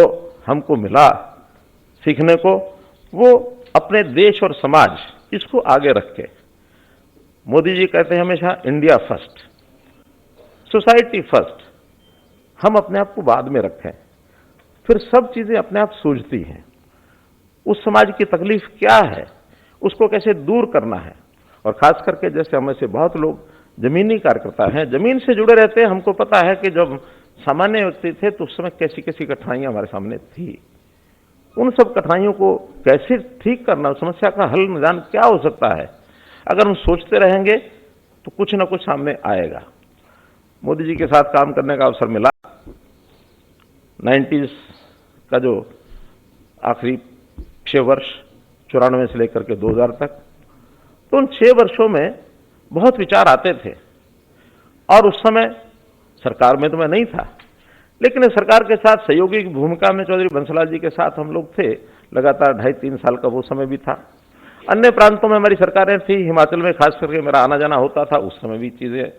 हमको मिला सीखने को, वो अपने देश और समाज, इसको आगे रख के, मोदी जी कहते हैं हमेशा इंडिया फर्स्ट, सोसाइटी फर्स्ट, हम अपने आप को बाद में रखें, फिर सब चीजें अपने आप सूझती हैं। उस समाज की तकलीफ क्या है, उसको कैसे दूर करना है। और खास करके जैसे हमें से बहुत लोग जमीनी कार्यकर्ता हैं, जमीन से जुड़े रहते हैं, हमको पता है कि जब सामान्य व्यक्ति थे तो उस समय कैसी कैसी कठिनाइयां हमारे सामने थी। उन सब कठिनाइयों को कैसे ठीक करना, समस्या का हल निदान क्या हो सकता है, अगर हम सोचते रहेंगे तो कुछ ना कुछ सामने आएगा। मोदी जी के साथ काम करने का अवसर मिला 90s का जो आखिरी 6 वर्ष 94 से लेकर के 2000 तक, तो उन 6 वर्षों में बहुत विचार आते थे। और उस समय सरकार में तो मैं नहीं था, लेकिन सरकार के साथ सहयोगी की भूमिका में चौधरी बंसलाल जी के साथ हम लोग थे, लगातार 2.5-3 साल का वो समय भी था। अन्य प्रांतों में हमारी सरकारें थी, हिमाचल में खास करके मेरा आना जाना होता था, उस समय भी चीजें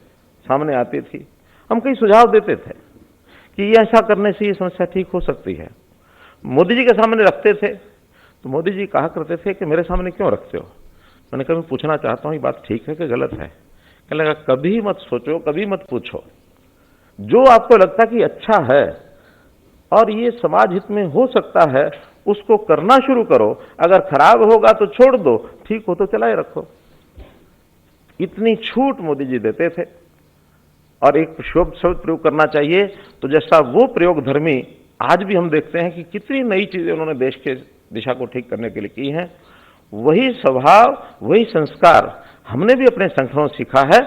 सामने आती थी। हम कई सुझाव देते थे कि ये ऐसा करने से ये समस्या ठीक हो सकती है, मोदी जी के सामने रखते थे। तो मोदी जी कहा करते थे कि मेरे सामने क्यों रखते हो। मैंने कहा मैं पूछना चाहता हूँ ये बात ठीक है कि गलत है। कहने लगा कभी मत सोचो, कभी मत पूछो, जो आपको लगता कि अच्छा है और ये समाज हित में हो सकता है उसको करना शुरू करो, अगर खराब होगा तो छोड़ दो, ठीक हो तो चलाए रखो। इतनी छूट मोदी जी देते थे। और एक शब्द प्रयोग करना चाहिए तो जैसा वो प्रयोग धर्मी आज भी हम देखते हैं कि कितनी नई चीजें उन्होंने देश के दिशा को ठीक करने के लिए की हैं, वही स्वभाव, वही संस्कार हमने भी अपने संगठनों से सीखा है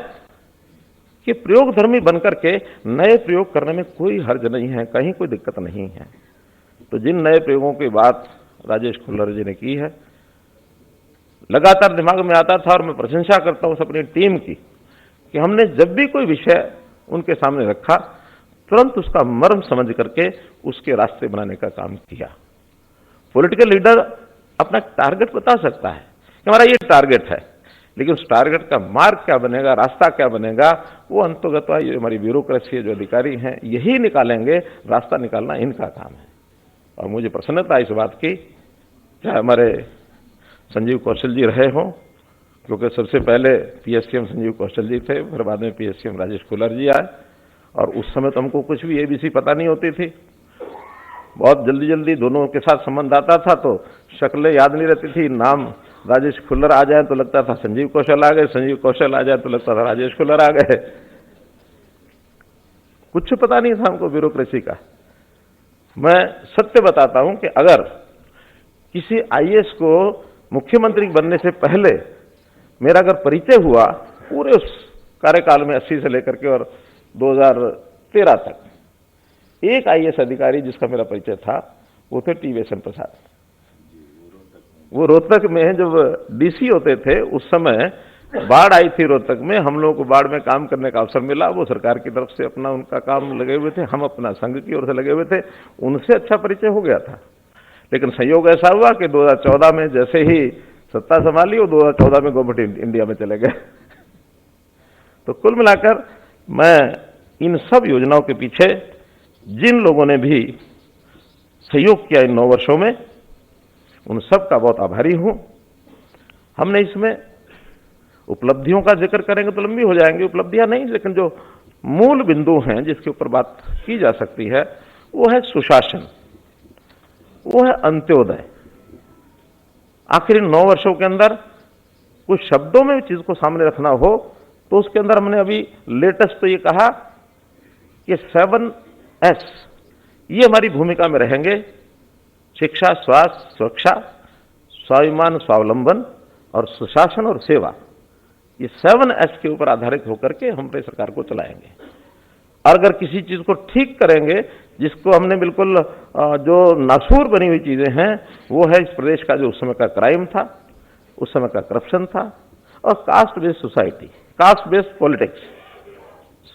कि प्रयोग धर्मी बनकर के नए प्रयोग करने में कोई हर्ज नहीं है, कहीं कोई दिक्कत नहीं है। तो जिन नए प्रयोगों की बात राजेश खुल्लर जी ने की है, लगातार दिमाग में आता था और मैं प्रशंसा करता हूं अपनी टीम की कि हमने जब भी कोई विषय उनके सामने रखा, तुरंत उसका मर्म समझ करके उसके रास्ते बनाने का काम किया। पॉलिटिकल लीडर अपना टारगेट बता सकता है कि हमारा ये टारगेट है, लेकिन उस टारगेट का मार्ग क्या बनेगा, रास्ता क्या बनेगा, वो अंतर्गत ये हमारी ब्यूरोक्रेसी जो अधिकारी हैं यही निकालेंगे, रास्ता निकालना इनका काम है। और मुझे प्रसन्नता इस बात की, चाहे हमारे संजीव कौशल जी रहे हों, क्योंकि सबसे पहले पीएससीएम संजीव कौशल जी थे, फिर बाद में पीएससीएम राजेश खुल्लर जी आए। और उस समय तो हमको कुछ भी एबीसी पता नहीं होती थी, बहुत जल्दी जल्दी दोनों के साथ संबंध आता था तो शक्लें याद नहीं रहती थी। नाम राजेश खुल्लर आ जाए तो लगता था संजीव कौशल आ गए, संजीव कौशल आ जाए तो लगता था राजेश खुल्लर आ गए। कुछ पता नहीं था हमको ब्यूरोक्रेसी का। मैं सत्य बताता हूं कि अगर किसी आईएएस को मुख्यमंत्री बनने से पहले मेरा अगर परिचय हुआ पूरे उस कार्यकाल में 80 से लेकर के और 2013 तक, एक आईएएस अधिकारी जिसका मेरा परिचय था वो थे टी वेसन प्रसाद। वो रोहतक में जब डीसी होते थे उस समय बाढ़ आई थी रोहतक में, हम लोगों को बाढ़ में काम करने का अवसर मिला। वो सरकार की तरफ से अपना उनका काम लगे हुए थे, हम अपना संघ की ओर से लगे हुए थे, उनसे अच्छा परिचय हो गया था। लेकिन संयोग ऐसा हुआ कि 2014 में जैसे ही सत्ता संभाली वो 2014 में गवर्नमेंट इंडिया में चले गए। तो कुल मिलाकर मैं इन सब योजनाओं के पीछे जिन लोगों ने भी सहयोग किया इन 9 वर्षों में, उन सब का बहुत आभारी हूं। हमने इसमें उपलब्धियों का जिक्र करेंगे तो लंबी हो जाएंगी, उपलब्धियां नहीं, लेकिन जो मूल बिंदु हैं जिसके ऊपर बात की जा सकती है वो है सुशासन, वो है अंत्योदय। आखिर इन 9 वर्षों के अंदर कुछ शब्दों में चीज को सामने रखना हो तो उसके अंदर हमने अभी लेटेस्ट तो ये कहा कि 7S ये हमारी भूमिका में रहेंगे: शिक्षा, स्वास्थ्य, सुरक्षा, स्वाभिमान, स्वावलंबन और सुशासन और सेवा। ये 7S के ऊपर आधारित होकर के हम अपनी सरकार को चलाएंगे। और अगर किसी चीज को ठीक करेंगे, जिसको हमने बिल्कुल जो नासूर बनी हुई चीजें हैं, वो है इस प्रदेश का जो उस समय का क्राइम था, उस समय का करप्शन था, और caste based society, caste based politics.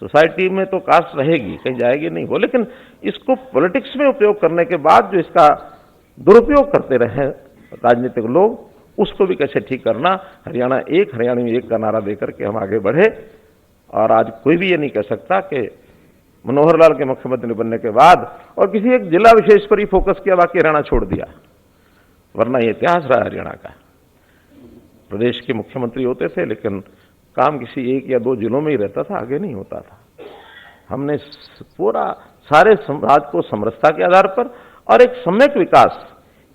Society में तो कास्ट रहेगी, कहीं जाएगी नहीं वो, लेकिन इसको पॉलिटिक्स में उपयोग करने के बाद जो इसका दुरुपयोग करते रहे राजनीतिक लोग, उसको भी कैसे ठीक करना। हरियाणा एक, हरियाणा एक का नारा देकर के हम आगे बढ़े। और आज कोई भी ये नहीं कह सकता कि मनोहर लाल के मुख्यमंत्री बनने के बाद और किसी एक जिला विशेष पर ही फोकस किया, बाकी हरियाणा छोड़ दिया, वरना ये इतिहास रहा हरियाणा का। प्रदेश के मुख्यमंत्री होते थे लेकिन काम किसी 1 या 2 जिलों में ही रहता था, आगे नहीं होता था। हमने पूरा सारे राज्य को समरसता के आधार पर और एक सम्यक विकास,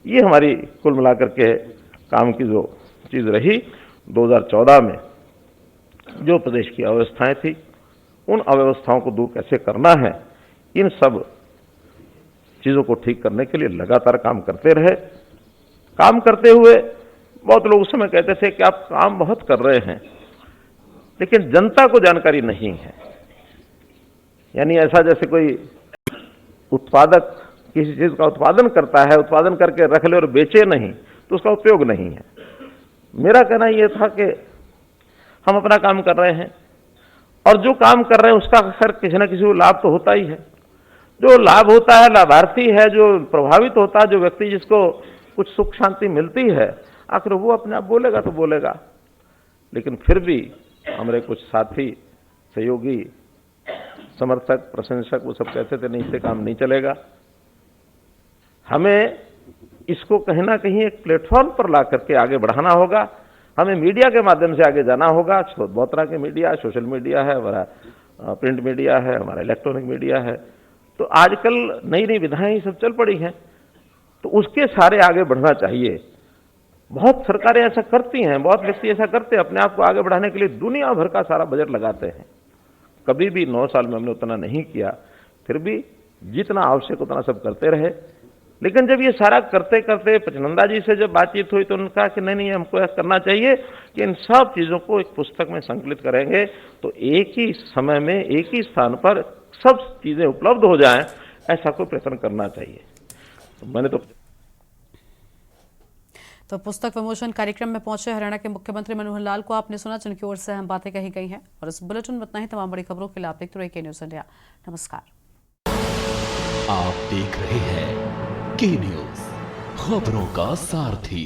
ये हमारी कुल मिलाकर के काम की जो चीज रही। 2014 में जो प्रदेश की अव्यवस्थाएं थी, उन अव्यवस्थाओं को दूर कैसे करना है, इन सब चीजों को ठीक करने के लिए लगातार काम करते रहे। काम करते हुए बहुत लोग उस समय कहते थे कि आप काम बहुत कर रहे हैं लेकिन जनता को जानकारी नहीं है। यानी ऐसा जैसे कोई उत्पादक किसी चीज का उत्पादन करता है, उत्पादन करके रख ले और बेचे नहीं तो उसका उपयोग नहीं है। मेरा कहना यह था कि हम अपना काम कर रहे हैं और जो काम कर रहे हैं उसका अक्सर किसी न किसी को लाभ तो होता ही है। जो लाभ होता है, लाभार्थी है, जो प्रभावित होता है, जो व्यक्ति जिसको कुछ सुख शांति मिलती है, आखिर वो अपने आप बोलेगा तो बोलेगा। लेकिन फिर भी हमारे कुछ साथी, सहयोगी, समर्थक, प्रशंसक वो सब कहते थे नहीं, इससे काम नहीं चलेगा। हमें इसको कहीं ना कहीं एक प्लेटफॉर्म पर ला करके आगे बढ़ाना होगा। हमें मीडिया के माध्यम से आगे जाना होगा। बहुत तरह के मीडिया, सोशल मीडिया है, हमारा प्रिंट मीडिया है, हमारा इलेक्ट्रॉनिक मीडिया है। तो आजकल नई नई विधाएं सब चल पड़ी हैं, तो उसके सारे आगे बढ़ना चाहिए। बहुत सरकारें ऐसा करती हैं, बहुत व्यक्ति ऐसा करते हैं, अपने आप को आगे बढ़ाने के लिए दुनिया भर का सारा बजट लगाते हैं। कभी भी 9 साल में हमने उतना नहीं किया, फिर भी जितना आवश्यक उतना सब करते रहे। लेकिन जब ये सारा करते करते पचनंदा जी से जब बातचीत हुई तो उन्होंने कहा कि नहीं हमको ऐसा करना चाहिए कि इन सब चीजों को एक पुस्तक में संकलित करेंगे तो एक ही समय में एक ही स्थान पर सब चीजें उपलब्ध हो जाएं, ऐसा कोई प्रयत्न करना चाहिए। तो मैंने तो पुस्तक विमोचन कार्यक्रम में पहुंचे हरियाणा के मुख्यमंत्री मनोहर लाल को आपने सुना, जिनकी ओर से हम बातें कही गई हैं। और इस बुलेटिन में इतना ही। तमाम बड़ी खबरों के लिए आप देखते रहिए के न्यूज़ इंडिया। नमस्कार। आप देख रहे हैं के न्यूज़, खबरों का सारथी।